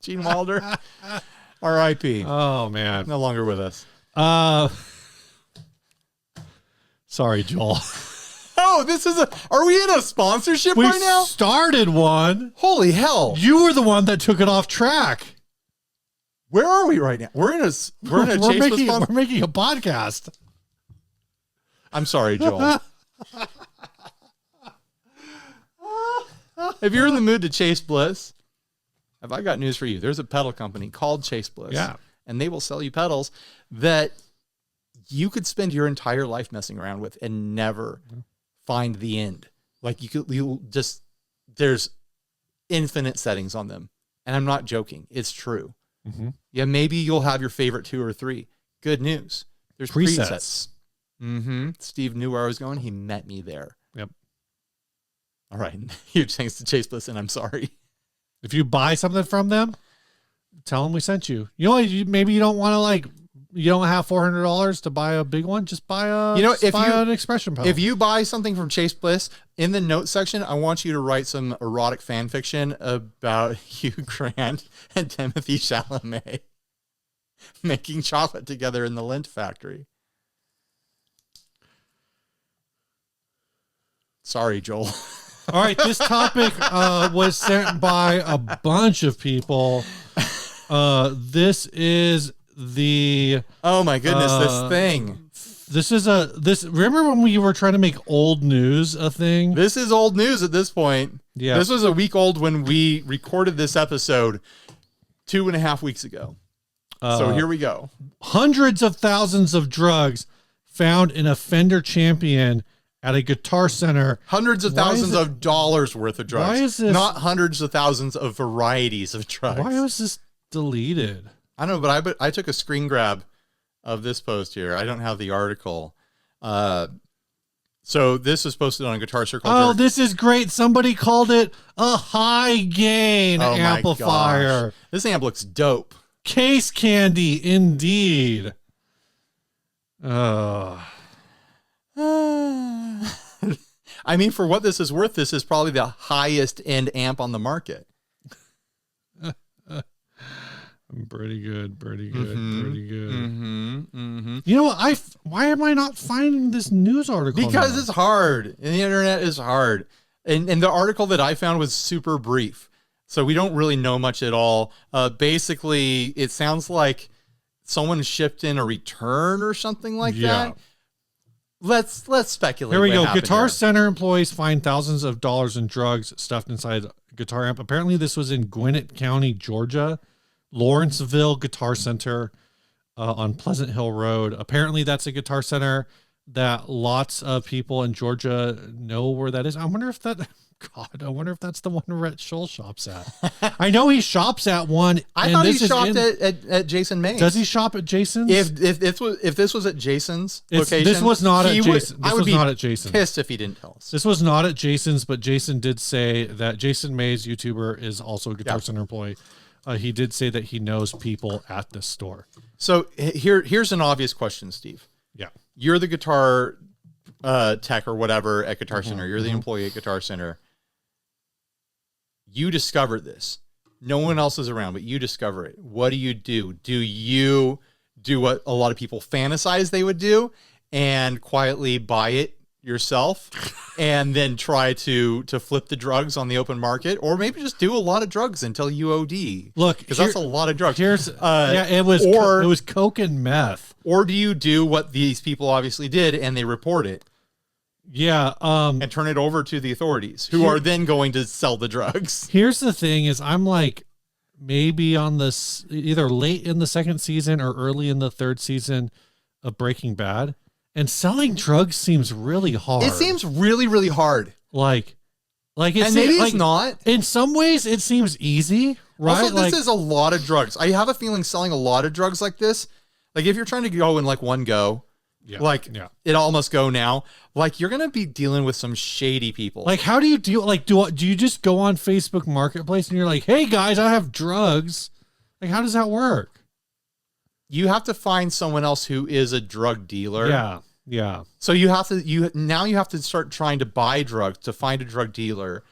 S2: Gene Wilder, R.I.P.
S1: Oh man,
S2: no longer with us.
S1: Sorry, Joel.
S2: How no, this is are we in a sponsorship
S1: We
S2: right now?
S1: started one.
S2: Holy hell.
S1: You were the one that took it off track.
S2: Where are we right now? We're in a
S1: we're making a podcast.
S2: I'm sorry, Joel. If you're in the mood to chase bliss, have I got news for you? There's a pedal company called Chase Bliss.
S1: Yeah.
S2: And they will sell you pedals that you could spend your entire life messing around with and never find the end. Like there's infinite settings on them. And I'm not joking. It's true.
S1: Mm-hmm.
S2: Yeah, maybe you'll have your favorite 2 or 3. Good news. There's presets. Steve knew where I was going. He met me there.
S1: Yep.
S2: All right. Huge thanks to Chase Bliss, and I'm sorry.
S1: If you buy something from them, tell them we sent you. You know, maybe you don't want to you don't have $400 to buy a big one. Just buy an expression pedal.
S2: If you buy something from Chase Bliss, in the notes section, I want you to write some erotic fan fiction about Hugh Grant and Timothy Chalamet making chocolate together in the lint factory. Sorry, Joel.
S1: All right, this topic was sent by a bunch of people. This is the...
S2: Oh my goodness, this thing.
S1: Remember when we were trying to make old news a thing?
S2: This is old news at this point.
S1: Yeah.
S2: This was a week old when we recorded this episode 2.5 weeks ago. So here we go.
S1: Hundreds of thousands of drugs found in a Fender Champion at a Guitar Center.
S2: Hundreds of thousands of dollars worth of drugs.
S1: Why is this?
S2: Not hundreds of thousands of varieties of drugs.
S1: Why was this deleted?
S2: I don't know, but I took a screen grab of this post here. I don't have the article. So this was posted on Guitar Circle.
S1: Oh, this is great. Somebody called it a high gain amplifier.
S2: Gosh. This amp looks dope.
S1: Case candy, indeed.
S2: I mean, for what this is worth, this is probably the highest end amp on the market.
S1: Pretty good. You know what? Why am I not finding this news article?
S2: Because it's hard. And the internet is hard. And the article that I found was super brief. So we don't really know much at all. Basically, it sounds like someone shipped in a return or something like that. Let's speculate.
S1: Here we go. Guitar Center employees find thousands of dollars in drugs stuffed inside a guitar amp. Apparently, this was in Gwinnett County, Georgia. Lawrenceville Guitar Center on Pleasant Hill Road. Apparently, that's a Guitar Center that lots of people in Georgia know where that is. I wonder if that's the one Rhett Scholl shops at. I know he shops at one.
S2: I thought he shopped at Jason May's.
S1: Does he shop at Jason's?
S2: If this was at Jason's location,
S1: this was not at Jason's. I would be not at Jason's.
S2: Pissed if he didn't tell us.
S1: This was not at Jason's, but Jason did say that Jason May's YouTuber is also a Guitar Center employee. He did say that he knows people at this store.
S2: So here's an obvious question, Steve.
S1: Yeah.
S2: You're the guitar tech or whatever at Guitar Center. You're the employee at Guitar Center. You discovered this. No one else is around, but you discover it. What do? Do you do what a lot of people fantasize they would do and quietly buy it yourself and then try to flip the drugs on the open market, or maybe just do a lot of drugs until you OD?
S1: Look,
S2: because that's a lot of drugs.
S1: It was coke and meth.
S2: Or do you do what these people obviously did and they report it?
S1: Yeah,
S2: and turn it over to the authorities, who are then going to sell the drugs.
S1: Here's the thing: is I'm like maybe on this either late in the second season or early in the third season of Breaking Bad. And selling drugs seems really hard.
S2: It seems really, really hard.
S1: Like it's,
S2: and maybe it's not.
S1: In some ways, it seems easy, right?
S2: Also, this is a lot of drugs. I have a feeling selling a lot of drugs like this, like if you're trying to go in like one go, it all must go now. Like you're gonna be dealing with some shady people.
S1: Like, how do you deal? Like, do you just go on Facebook Marketplace and you're like, "Hey guys, I have drugs." Like, how does that work?
S2: You have to find someone else who is a drug dealer.
S1: Yeah.
S2: So you have to start trying to buy drugs to find a drug dealer.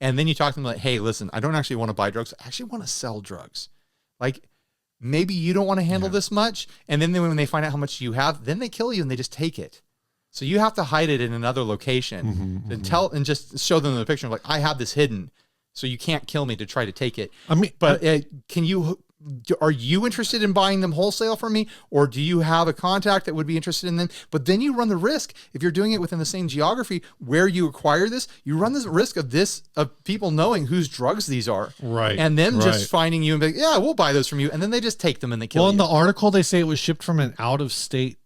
S2: And then you talk to them like, hey, listen, I don't actually want to buy drugs. I actually want to sell drugs. Like maybe you don't want to handle this much. And then when they find out how much you have, then they kill you and they just take it. So you have to hide it in another location and just show them the picture. Like, I have this hidden, so you can't kill me to try to take it.
S1: I mean,
S2: but are you interested in buying them wholesale from me, or do you have a contact that would be interested in them? But then you run the risk, if you're doing it within the same geography where you acquire this, you run the risk of people knowing whose drugs these are,
S1: right?
S2: And them just finding you and be like, yeah, we'll buy those from you, and then they just take them and they kill you.
S1: Well, in the article they say it was shipped from an out of state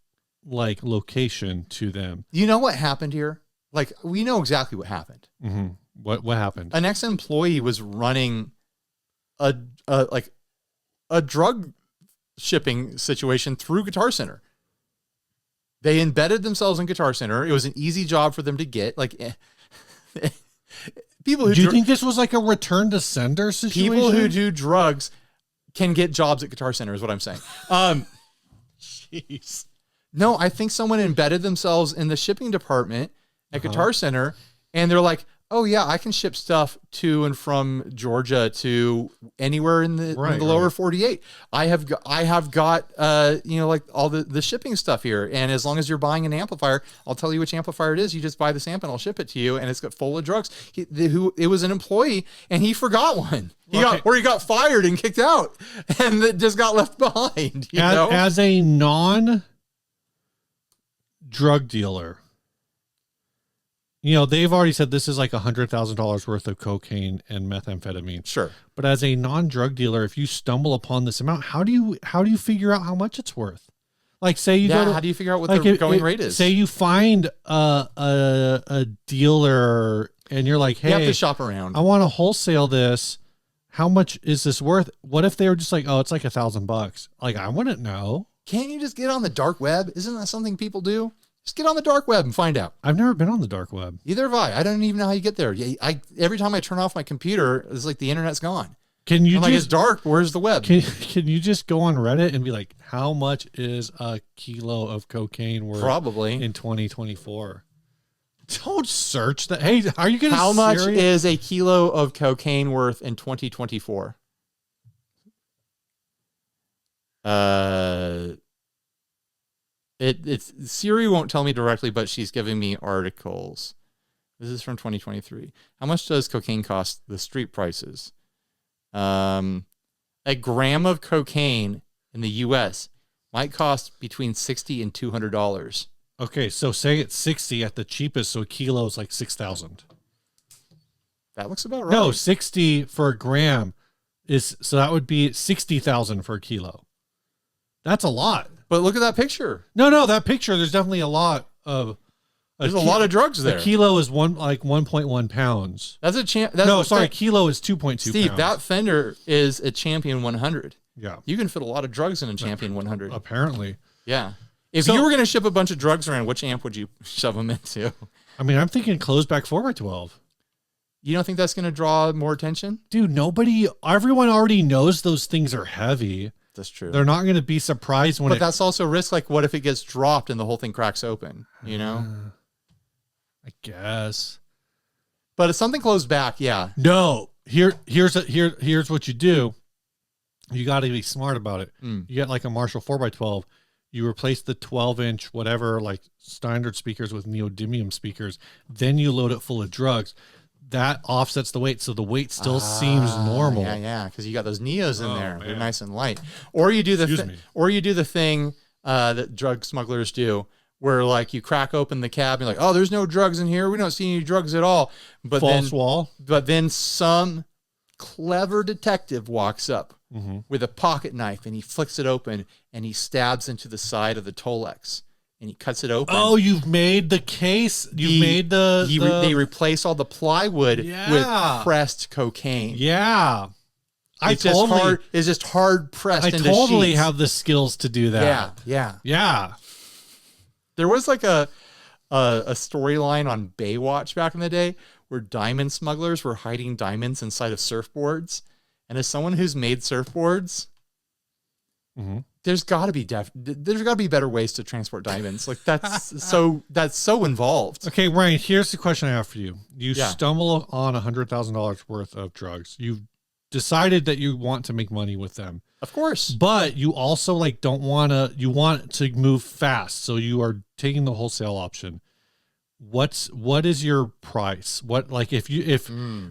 S1: location to them.
S2: You know what happened here? Like, we know exactly what happened.
S1: Mm-hmm. What happened?
S2: An ex-employee was running a drug shipping situation through Guitar Center. They embedded themselves in Guitar Center. It was an easy job for them to get. Like, people who
S1: do you think this was like a return to sender situation?
S2: People who do drugs can get jobs at Guitar Center, is what I'm saying.
S1: Jeez.
S2: No, I think someone embedded themselves in the shipping department at Guitar Center, and they're like, oh yeah, I can ship stuff to and from Georgia to anywhere in the lower 48. I have got like all the shipping stuff here. And as long as you're buying an amplifier, I'll tell you which amplifier it is. You just buy this amp and I'll ship it to you. And it's got full of drugs. It was an employee and he forgot one. He got fired and kicked out, and it just got left behind.
S1: As a non-drug dealer, they've already said this is like $100,000 worth of cocaine and methamphetamine.
S2: Sure.
S1: But as a non-drug dealer, if you stumble upon this amount, how do you figure out how much it's worth? Like, say you go to,
S2: how do you figure out what the going rate is?
S1: Say you find a dealer and you're like, hey,
S2: you have to shop around.
S1: I want to wholesale this. How much is this worth? What if they were just like, oh, it's like $1,000? Like, I wouldn't know.
S2: Can't you just get on the dark web? Isn't that something people do? Just get on the dark web and find out.
S1: I've never been on the dark web.
S2: Either have I. I don't even know how you get there. Every time I turn off my computer, it's like the internet's gone.
S1: Can you
S2: it's dark. Where's the web?
S1: Can you just go on Reddit and be like, how much is a kilo of cocaine worth?
S2: Probably
S1: in 2024. Don't search that. Hey, are you going to?
S2: How much is a kilo of cocaine worth in 2024? It's Siri won't tell me directly, but she's giving me articles. This is from 2023. How much does cocaine cost? The street prices. A gram of cocaine in the U.S. might cost between $60 and $200.
S1: Okay, so say it's 60 at the cheapest, so a kilo is like 6,000.
S2: That looks about right.
S1: No, 60 for a gram so that would be 60,000 for a kilo. That's a lot.
S2: But look at that picture.
S1: No, that picture. There's definitely a lot of.
S2: There's a lot of drugs there.
S1: A kilo is 1.1 pounds.
S2: That's a
S1: kilo is 2.2 pounds.
S2: Steve, that Fender is a Champion 100.
S1: Yeah,
S2: you can fit a lot of drugs in a Champion 100.
S1: Apparently,
S2: yeah. If you were going to ship a bunch of drugs around, which amp would you shove them into?
S1: I mean, I'm thinking closed back 4x12.
S2: You don't think that's going to draw more attention?
S1: Dude, everyone already knows those things are heavy.
S2: That's true.
S1: They're not going to be surprised when
S2: But that's also a risk. Like, what if it gets dropped and the whole thing cracks open,
S1: I guess.
S2: But if something closed back, yeah.
S1: No. Here's what you do. You got to be smart about it. You get like a Marshall 4x12. You replace the 12-inch whatever, like standard speakers with neodymium speakers. Then you load it full of drugs. That offsets the weight, so the weight still seems normal.
S2: Yeah, because you got those Neos in there. Man. They're nice and light. Or you do the thing that drug smugglers do, where like you crack open the cab and you're like, oh, there's no drugs in here. We don't see any drugs at all. But
S1: false wall.
S2: But then some clever detective walks up with a pocket knife and he flicks it open and he stabs into the side of the Tolex. And he cuts it open.
S1: Oh, you've made the case. They
S2: replace all the plywood with pressed cocaine.
S1: Yeah.
S2: It's just hard pressed into sheets.
S1: I totally have the skills to do that.
S2: Yeah. There was like a storyline on Baywatch back in the day where diamond smugglers were hiding diamonds inside of surfboards. And as someone who's made surfboards, there's got to be better ways to transport diamonds. Like that's so involved.
S1: Okay, Ryan, here's the question I have for you. You stumble on $100,000 worth of drugs. You've decided that you want to make money with them.
S2: Of course.
S1: But you also you want to move fast. So you are taking the wholesale option, what is your price? What, like,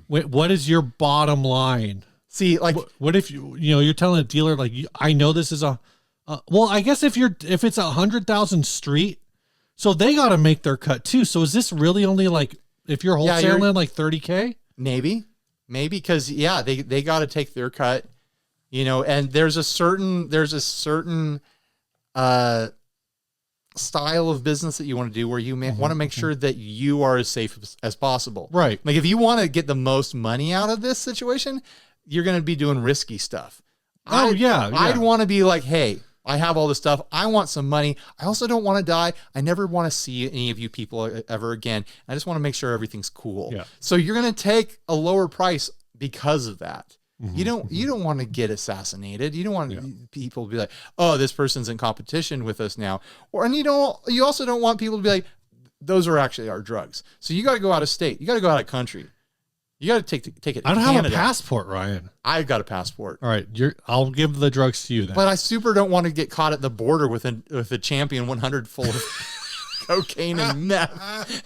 S1: what is your bottom line?
S2: See, like,
S1: what if you're telling a dealer, like, I know this is well, I guess if it's 100,000 street, so they got to make their cut too. So is this really only like, if you're wholesaling like 30K?
S2: Maybe, because they got to take their cut, and there's a certain style of business that you want to do where you want to make sure that you are as safe as possible.
S1: Right.
S2: Like, if you want to get the most money out of this situation, you're going to be doing risky stuff. I'd want to be like, hey, I have all this stuff. I want some money. I also don't want to die. I never want to see any of you people ever again. I just want to make sure everything's cool.
S1: Yeah.
S2: So you're going to take a lower price because of that. You don't want to get assassinated. You don't want people to be like, oh, this person's in competition with us now. You also don't want people to be like, those are actually our drugs. So you got to go out of state. You got to go out of country. You got to take it.
S1: I don't have a passport, Ryan.
S2: I've got a passport.
S1: All right, I'll give the drugs to you then.
S2: But I super don't want to get caught at the border with a Champion 100 full of cocaine and meth.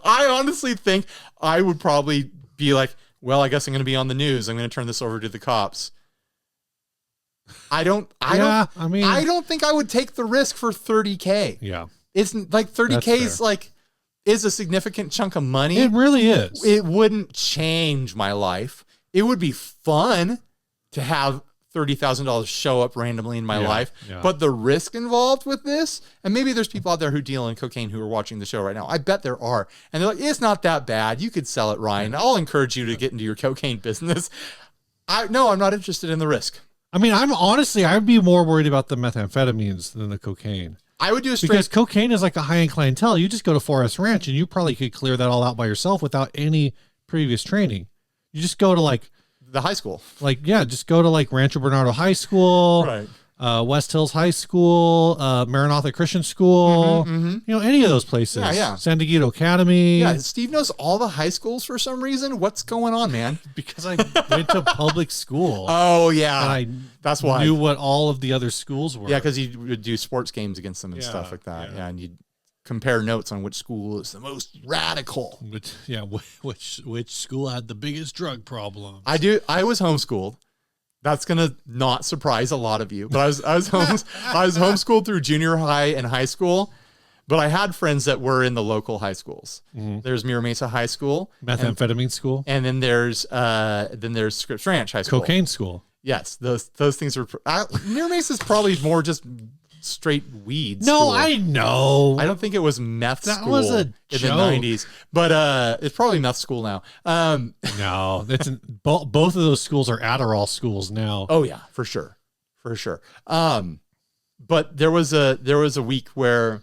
S2: I honestly think I would probably be like, well, I guess I'm going to be on the news. I'm going to turn this over to the cops. I don't think I would take the risk for 30K.
S1: Yeah.
S2: It's like 30K is a significant chunk of money.
S1: It really is.
S2: It wouldn't change my life. It would be fun to have $30,000 show up randomly in my life. Yeah. But the risk involved with this, and maybe there's people out there who deal in cocaine who are watching the show right now. I bet there are. And they're like, it's not that bad. You could sell it, Ryan. I'll encourage you to get into your cocaine business. I'm not interested in the risk.
S1: I mean, I'd be more worried about the methamphetamines than the cocaine.
S2: I would do
S1: because cocaine is like a high-end clientele. You just go to Forest Ranch and you probably could clear that all out by yourself without any previous training. You just go to like
S2: the high school,
S1: just go to like Rancho Bernardo High School,
S2: right?
S1: West Hills High School, Maranatha Christian School, any of those places.
S2: Yeah.
S1: San Diego Academy.
S2: Yeah, Steve knows all the high schools for some reason. What's going on, man?
S1: Because I went to public school.
S2: Oh, yeah.
S1: And
S2: that's why.
S1: Knew what all of the other schools were.
S2: Yeah, because you would do sports games against them and stuff like that. Yeah, and you'd compare notes on which school is the most radical.
S1: Which school had the biggest drug problems.
S2: I was homeschooled. That's gonna not surprise a lot of you, but I was homeschooled through junior high and high school, but I had friends that were in the local high schools. There's Mira Mesa High School,
S1: methamphetamine school,
S2: and then there's Scripps Ranch High School,
S1: cocaine school.
S2: Yes, those things are. Mira Mesa is probably more just straight weed.
S1: No,
S2: school.
S1: I know.
S2: I don't think it was meth
S1: that
S2: school
S1: was a
S2: in
S1: joke.
S2: the 90s, but it's probably meth school now.
S1: No, that's both of those schools are Adderall schools now.
S2: Oh yeah, for sure. But there was a week where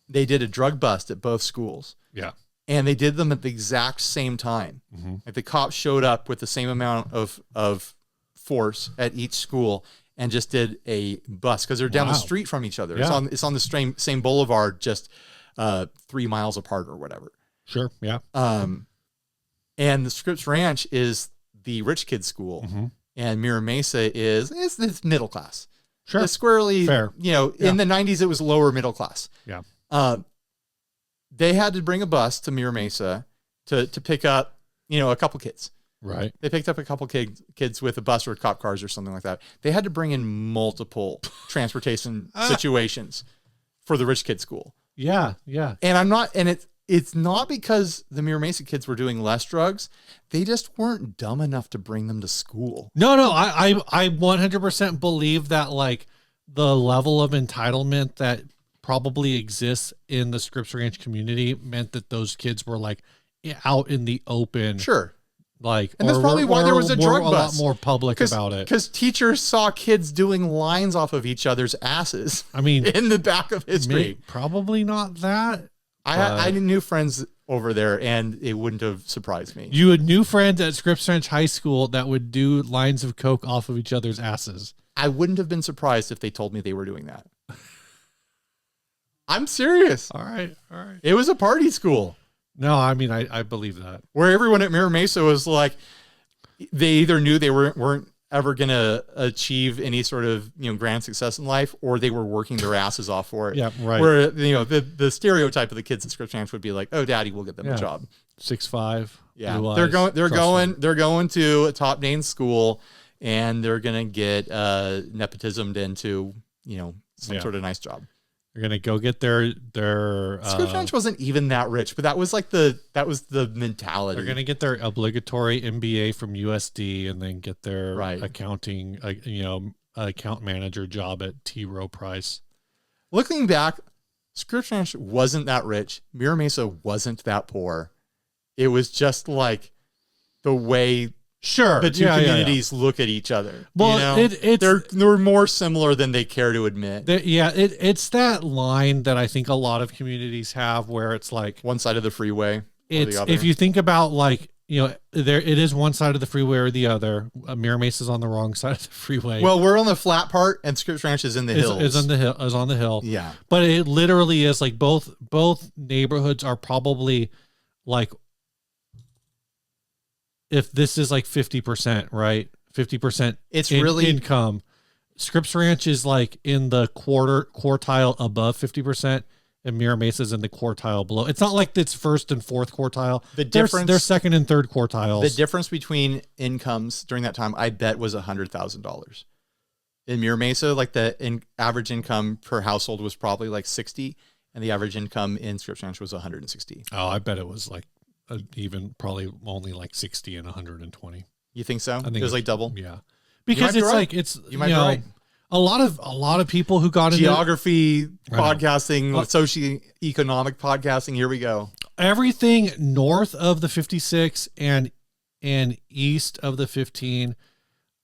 S2: they did a drug bust at both schools.
S1: Yeah.
S2: And they did them at the exact same time. Like the cops showed up with the same amount of force at each school and just did a bust because they're down the street from each other.
S1: Yeah.
S2: It's on the same boulevard, just 3 miles apart or whatever.
S1: Sure. Yeah.
S2: And the Scripps Ranch is the rich kid school, and Mira Mesa it's middle class.
S1: Sure.
S2: It's squarely
S1: fair.
S2: In the 90s it was lower middle class.
S1: Yeah.
S2: They had to bring a bus to Mira Mesa to pick up a couple kids.
S1: Right.
S2: They picked up a couple kids with a bus or cop cars or something like that. They had to bring in multiple transportation situations for the rich kid school.
S1: Yeah. Yeah.
S2: And it's not because the Mira Mesa kids were doing less drugs. They just weren't dumb enough to bring them to school.
S1: No, I 100% believe that like the level of entitlement that probably exists in the Scripps Ranch community meant that those kids were like out in the open.
S2: Sure.
S1: Like,
S2: and that's probably why there was a drug bust.
S1: A lot more public about it.
S2: Because teachers saw kids doing lines off of each other's asses.
S1: I mean,
S2: in the back of history.
S1: Probably not that.
S2: I knew friends over there, and it wouldn't have surprised me.
S1: You had new friends at Scripps Ranch High School that would do lines of coke off of each other's asses.
S2: I wouldn't have been surprised if they told me they were doing that. I'm serious.
S1: All right.
S2: It was a party school.
S1: No, I mean, I believe that.
S2: Where everyone at Mira Mesa was like, they either knew they weren't ever going to achieve any sort of, grand success in life, or they were working their asses off for it.
S1: Yeah, right.
S2: Where, the stereotype of the kids at Scripps Ranch would be like, oh, daddy will get them a job.
S1: 6'5".
S2: Yeah.
S1: blue
S2: They're
S1: eyes,
S2: going to a top name school, and they're going to get nepotismed into, some sort of nice job.
S1: They're gonna go get their
S2: Scripps Ranch wasn't even that rich, but that was the mentality.
S1: They're gonna get their obligatory MBA from USD and then get their accounting, account manager job at T. Rowe Price.
S2: Looking back, Scripps Ranch wasn't that rich. Mira Mesa wasn't that poor. It was just like the way the two communities look at each other.
S1: Well,
S2: they're more similar than they care to admit.
S1: It's that line that I think a lot of communities have where it's like
S2: one side of the freeway or the other.
S1: If you think about there it is one side of the freeway or the other. Mira Mesa is on the wrong side of the freeway.
S2: Well, we're on the flat part, and Scripps Ranch is in the hills.
S1: Is on the hill.
S2: Yeah,
S1: but it literally is like both neighborhoods are probably like. If this is like 50%, right? 50%.
S2: It's really
S1: income. Scripps Ranch is like in the quartile above 50%, and Mira Mesa is in the quartile below. It's not like it's first and fourth quartile. They're second and third quartiles.
S2: The difference between incomes during that time, I bet, was $100,000. In Mira Mesa, like the average income per household was probably like 60, and the average income in Scripps Ranch was 160.
S1: Oh, I bet it was like even probably only like 60 and 120.
S2: You think so?
S1: I think
S2: it was like double.
S1: Yeah, because it's like
S2: you might be right.
S1: A lot of people who got into
S2: geography, podcasting, socioeconomic podcasting. Here we go.
S1: Everything north of the 56 and east of the 15,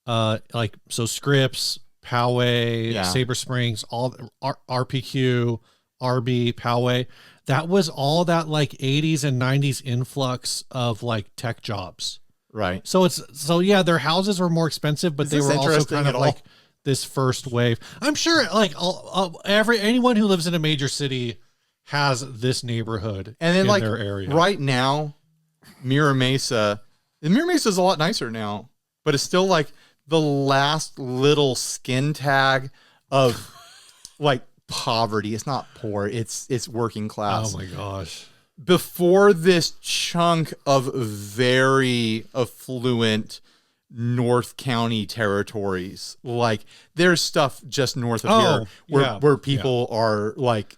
S1: like so Scripps, Poway, Sabre Springs, all RPQ, RB, Poway. That was all that like 80s and 90s influx of like tech jobs.
S2: Right.
S1: So their houses were more expensive, but they were also kind of like this first wave. I'm sure like anyone who lives in a major city has this neighborhood
S2: and then
S1: in their area.
S2: Right now, Mira Mesa is a lot nicer now, but it's still like the last little skin tag of like poverty. It's not poor. It's working class.
S1: Oh my gosh.
S2: Before this chunk of very affluent North County territories, like there's stuff just north of here where people are like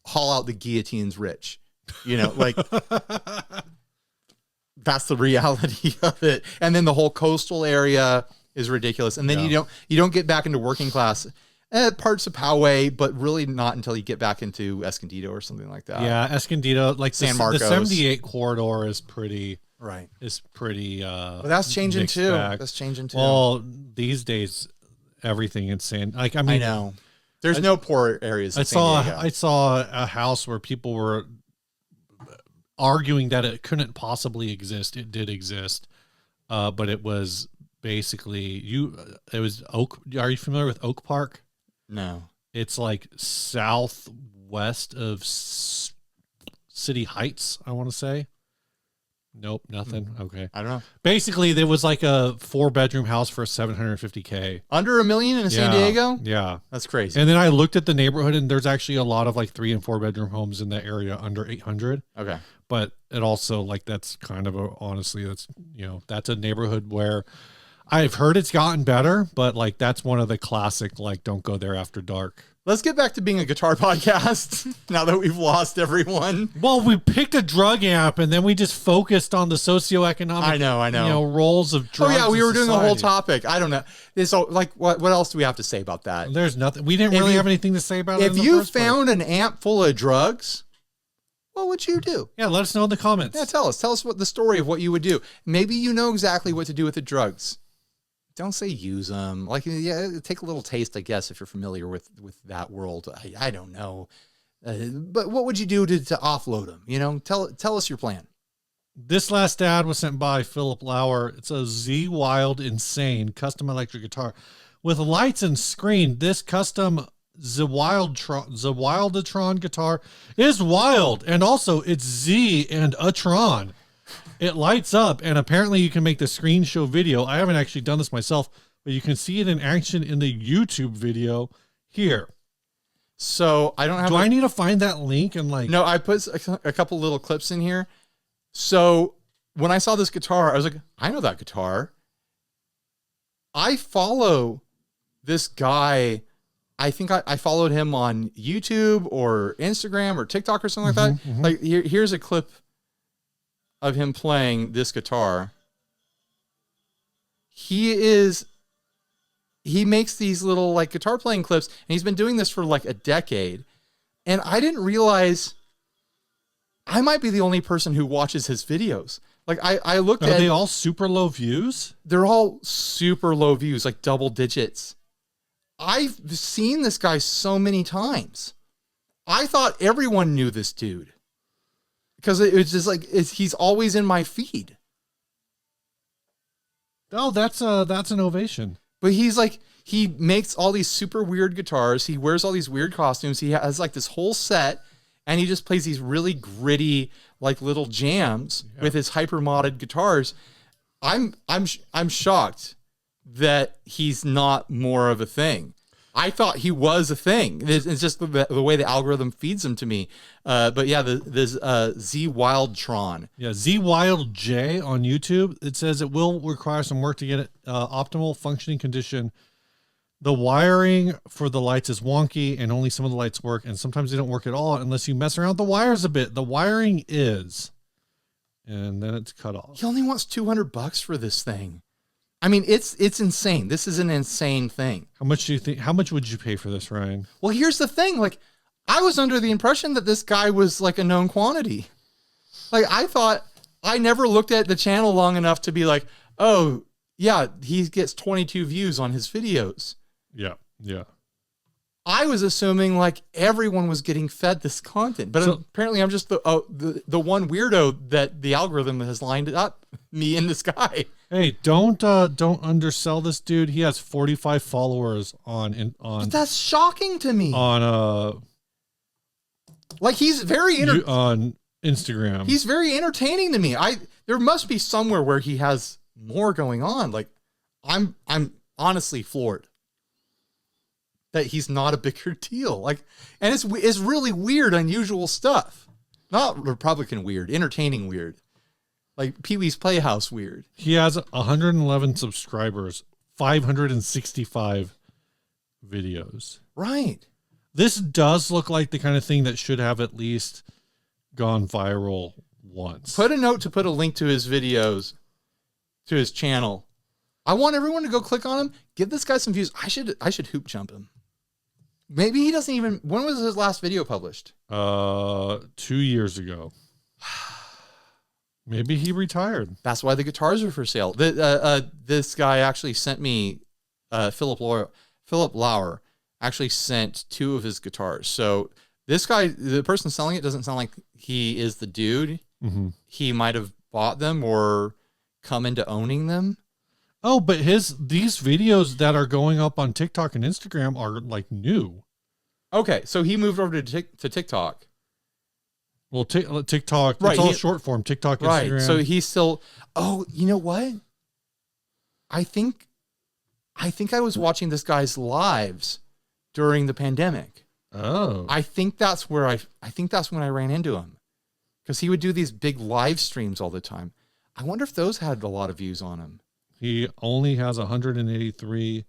S2: haul out the guillotines rich, like that's the reality of it. And then the whole coastal area is ridiculous. And then you don't get back into working class. Parts of Poway, but really not until you get back into Escondido or something like that.
S1: Yeah, Escondido, like
S2: San Marcos.
S1: The 78 corridor is pretty.
S2: Right.
S1: Is pretty.
S2: But that's changing too. That's changing too.
S1: Well, these days, everything insane. Like I
S2: know. There's no poor areas.
S1: I saw a house where people were arguing that it couldn't possibly exist. It did exist, but it was basically It was Oak. Are you familiar with Oak Park?
S2: No.
S1: It's like southwest of City Heights, I want to say. Nope, nothing. Okay.
S2: I don't know.
S1: Basically, there was like a 4-bedroom house for $750K.
S2: Under $1 million in San Diego?
S1: Yeah.
S2: That's crazy.
S1: And then I looked at the neighborhood, and there's actually a lot of like 3 and 4 bedroom homes in that area under 800.
S2: Okay.
S1: But it also like that's kind of honestly, that's that's a neighborhood where I've heard it's gotten better, but like that's one of the classic like don't go there after dark.
S2: Let's get back to being a guitar podcast now that we've lost everyone.
S1: Well, we picked a drug amp and then we just focused on the socioeconomic
S2: I know.
S1: Roles of drugs.
S2: Oh yeah, we were doing a whole
S1: society.
S2: topic. I don't know. So like what else do we have to say about that?
S1: There's nothing. We didn't really have anything to say about it.
S2: If you found an amp full of drugs, what would you do?
S1: Yeah, let us know in the comments.
S2: Yeah, tell us what the story of what you would do. Maybe you know exactly what to do with the drugs. Don't say use them. Like, take a little taste, I guess, if you're familiar with that world. I don't know. But what would you do to offload them? Tell us your plan.
S1: This last ad was sent by Philip Lauer. It's a Z Wild Insane custom electric guitar with lights and screen. This custom Zwildatron guitar is wild. And also it's Z and a Tron. It lights up, and apparently you can make the screen show video. I haven't actually done this myself, but you can see it in action in the YouTube video here.
S2: So I don't have.
S1: Do I need to find that link and like?
S2: No, I put a couple little clips in here. So when I saw this guitar, I was like, I know that guitar. I follow this guy. I think I followed him on YouTube or Instagram or TikTok or something like that. Like here's a clip of him playing this guitar. He makes these little like guitar playing clips, and he's been doing this for like a decade. And I didn't realize I might be the only person who watches his videos. Like I looked at.
S1: Are they all super low views?
S2: They're all super low views, like double digits. I've seen this guy so many times. I thought everyone knew this dude because it was just like he's always in my feed.
S1: Oh, that's an ovation.
S2: But he's like, he makes all these super weird guitars. He wears all these weird costumes. He has like this whole set, and he just plays these really gritty, like little jams with his hyper modded guitars. I'm shocked that he's not more of a thing. I thought he was a thing. It's just the way the algorithm feeds him to me. But yeah, there's Zwildatron.
S1: Yeah, ZWildJ on YouTube. It says it will require some work to get it optimal functioning condition. The wiring for the lights is wonky, and only some of the lights work, and sometimes they don't work at all unless you mess around with the wires a bit. The wiring is, and then it's cut off.
S2: He only wants $200 for this thing. I mean, it's insane. This is an insane thing.
S1: How much do you think? How much would you pay for this, Ryan?
S2: Well, here's the thing. Like, I was under the impression that this guy was like a known quantity. Like, I never looked at the channel long enough to be like, oh yeah, he gets 22 views on his videos.
S1: Yeah, yeah.
S2: I was assuming like everyone was getting fed this content, but apparently I'm just the one weirdo that the algorithm has lined up me in this guy.
S1: Hey, don't undersell this dude. He has 45 followers on.
S2: But that's shocking to me.
S1: On
S2: like he's very
S1: on Instagram.
S2: He's very entertaining to me. There must be somewhere where he has more going on. Like I'm honestly floored that he's not a bigger deal. Like, and it's really weird, unusual stuff. Not Republican weird, entertaining weird. Like Pee-wee's Playhouse weird.
S1: He has 111 subscribers, 565 videos.
S2: Right.
S1: This does look like the kind of thing that should have at least gone viral once.
S2: Put a note to put a link to his videos, to his channel. I want everyone to go click on him. Give this guy some views. I should hoop jump him. Maybe he doesn't even. When was his last video published?
S1: 2 years ago. Maybe he retired.
S2: That's why the guitars are for sale. This guy actually sent me, Philip Lauer actually sent 2 of his guitars. So this guy, the person selling it, doesn't sound like he is the dude.
S1: Mm-hmm.
S2: He might have bought them or come into owning them.
S1: Oh, but these videos that are going up on TikTok and Instagram are like new.
S2: Okay, so he moved over to TikTok.
S1: Well, TikTok,
S2: right,
S1: it's all short form. TikTok, Instagram.
S2: Right, so he's still. Oh, you know what? I think I was watching this guy's lives during the pandemic.
S1: Oh,
S2: I think that's where I think that's when I ran into him, because he would do these big live streams all the time. I wonder if those had a lot of views on him.
S1: He only has 183.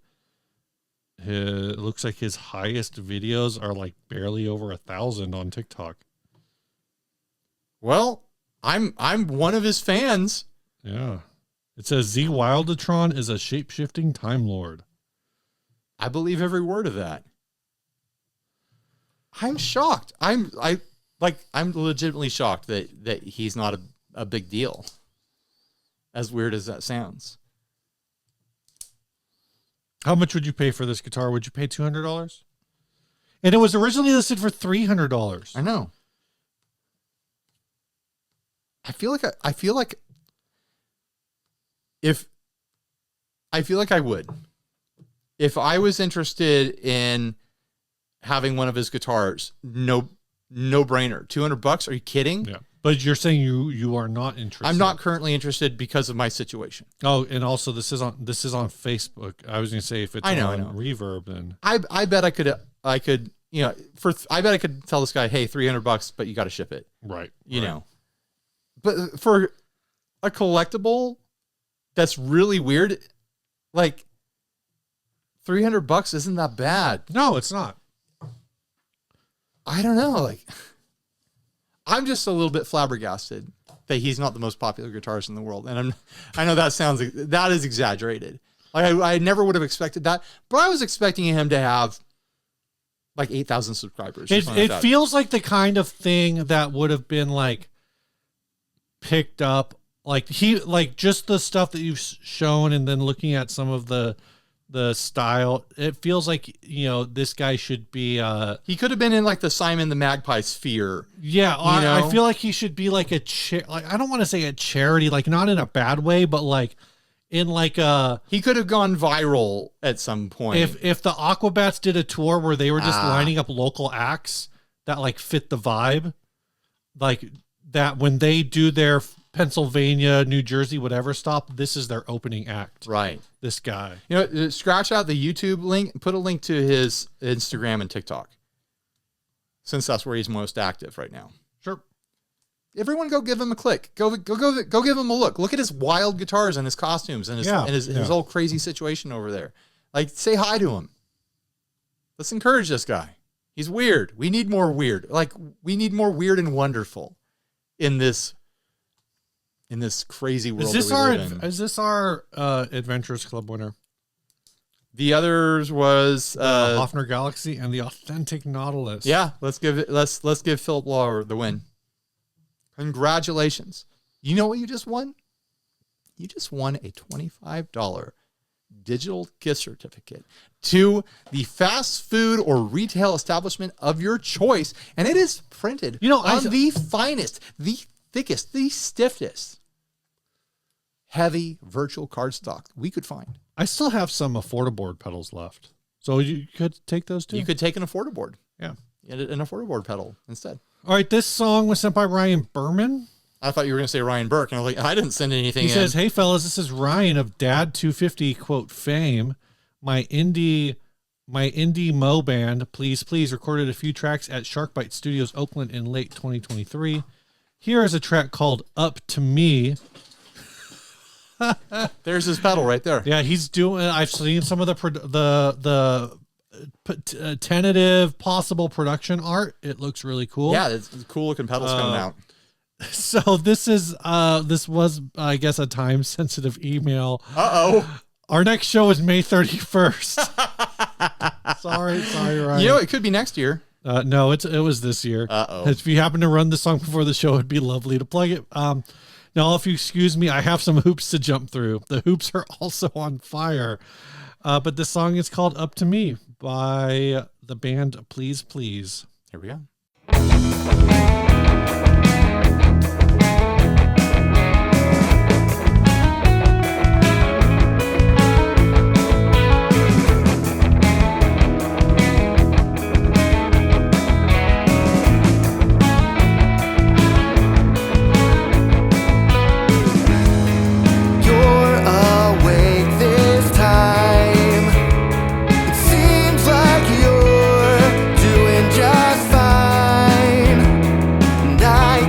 S1: It looks like his highest videos are like barely over 1,000 on TikTok.
S2: Well, I'm one of his fans.
S1: Yeah. It says Zwildatron is a shape-shifting Time Lord.
S2: I believe every word of that. I'm shocked. I'm legitimately shocked that he's not a big deal. As weird as that sounds.
S1: How much would you pay for this guitar? Would you pay $200? And it was originally listed for $300.
S2: I know. I feel like I would. If I was interested in having one of his guitars, no brainer. $200? Are you kidding?
S1: Yeah. But you're saying you are not interested.
S2: I'm not currently interested because of my situation.
S1: Oh, and also this is on Facebook. I was going to say if it's on Reverb, then
S2: I bet I could I bet I could tell this guy, hey, $300, but you got to ship it.
S1: Right.
S2: You know, but for a collectible that's really weird, like $300 isn't that bad.
S1: No, it's not.
S2: I don't know. Like, I'm just a little bit flabbergasted that he's not the most popular guitarist in the world. And I know that is exaggerated. Like I never would have expected that, but I was expecting him to have like 8,000 subscribers.
S1: It feels like the kind of thing that would have been like picked up, like just the stuff that you've shown, and then looking at some of the style, it feels like, this guy should be
S2: he could have been in like the Simon the Magpie sphere.
S1: Yeah, I feel like he should be like I don't want to say a charity, like not in a bad way, but like in like
S2: he could have gone viral at some point.
S1: If the Aquabats did a tour where they were just lining up local acts that like fit the vibe, like that when they do their Pennsylvania, New Jersey, whatever stop, this is their opening act.
S2: Right.
S1: This guy.
S2: Scratch out the YouTube link, put a link to his Instagram and TikTok, since that's where he's most active right now.
S1: Sure.
S2: Everyone go give him a click. Go give him a look. Look at his wild guitars and his costumes and his whole crazy situation over there. Like, say hi to him. Let's encourage this guy. He's weird. We need more weird. Like, we need more weird and wonderful in this crazy world.
S1: Is this our Adventurers Club winner?
S2: The others was
S1: Hofner Galaxie and the Authentic Nautilus.
S2: Yeah, let's give Philip Law the win. Congratulations. You know what you just won? You just won a $25 digital gift certificate to the fast food or retail establishment of your choice, and it is printed on the finest, the thickest, the stiffest heavy virtual cardstock we could find.
S1: I still have some Affordaboard pedals left, so you could take those too.
S2: You could take an Affordaboard.
S1: Yeah,
S2: an Affordaboard pedal instead.
S1: All right, this song was sent by Ryan Berman.
S2: I thought you were going to say Ryan Burke, and I was like, I didn't send anything. He
S1: says, "Hey fellas, this is Ryan of Dad 250 quote fame. My indie mo band, please recorded a few tracks at Sharkbite Studios Oakland in late 2023. Here is a track called Up to Me."
S2: There's his pedal right there.
S1: Yeah, he's doing. I've seen some of the tentative possible production art. It looks really cool.
S2: Yeah, it's cool looking pedals coming out.
S1: So this was I guess a time sensitive email. Our next show is May 31st. sorry, Ryan.
S2: It could be next year.
S1: No, it was this year. If you happen to run the song before the show, it'd be lovely to plug it. Now, if you excuse me, I have some hoops to jump through. The hoops are also on fire. But this song is called Up to Me by the band Please Please.
S2: Here we go.
S4: I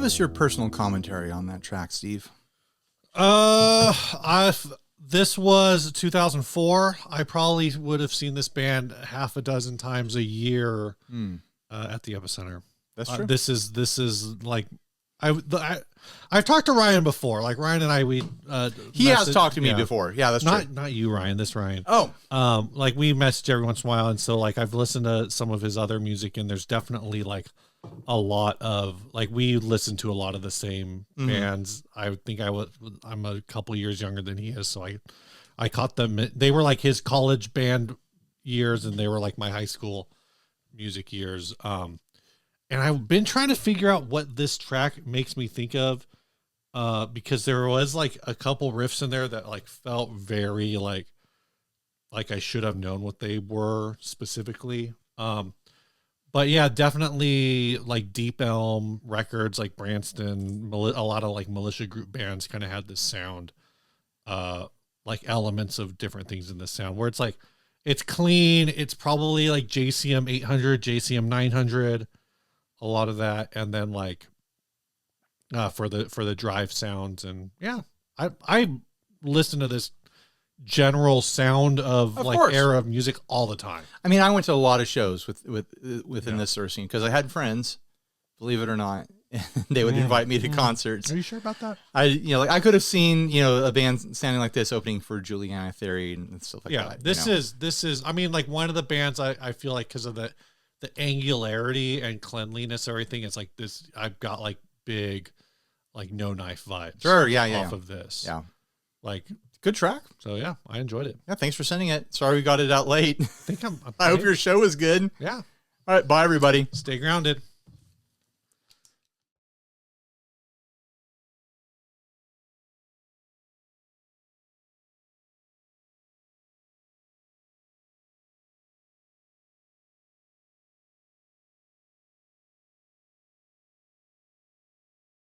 S2: us your personal commentary on that track, Steve.
S1: This was 2004. I probably would have seen this band half a dozen times a year at the Epicenter.
S2: That's true.
S1: This is like I've talked to Ryan before. Like Ryan and I,
S2: he has talked to me before. Yeah, that's true.
S1: Not you, Ryan. This Ryan.
S2: Oh,
S1: like we message every once in a while, and so like I've listened to some of his other music, and there's definitely like a lot of like we listen to a lot of the same bands. I think I'm a couple years younger than he is, so I caught them. They were like his college band years, and they were like my high school music years. And I've been trying to figure out what this track makes me think of, because there was like a couple riffs in there that like felt very like I should have known what they were specifically. But yeah, definitely like Deep Elm Records, like Branston, a lot of like militia group bands kind of had this sound, like elements of different things in the sound where it's like, it's clean. It's probably like JCM 800, JCM 900. A lot of that, and then like for the drive sounds, and yeah, I listen to this general sound of like
S2: course.
S1: era of music all the time.
S2: I mean, I went to a lot of shows within this sort of scene because I had friends, believe it or not, they would invite me to concerts.
S1: Are you sure about that?
S2: Like I could have seen a band sounding like this opening for Juliana Theory and stuff like that.
S1: This is I mean, like one of the bands I feel like because of the angularity and cleanliness, everything, it's like this. I've got like big, like No Knife vibes.
S2: Sure, yeah.
S1: Off of this,
S2: yeah.
S1: Like
S2: good track.
S1: So yeah, I enjoyed it.
S2: Yeah, thanks for sending it. Sorry we got it out late.
S1: I think
S2: I hope your show was good.
S1: Yeah.
S2: All right, bye everybody.
S1: Stay grounded.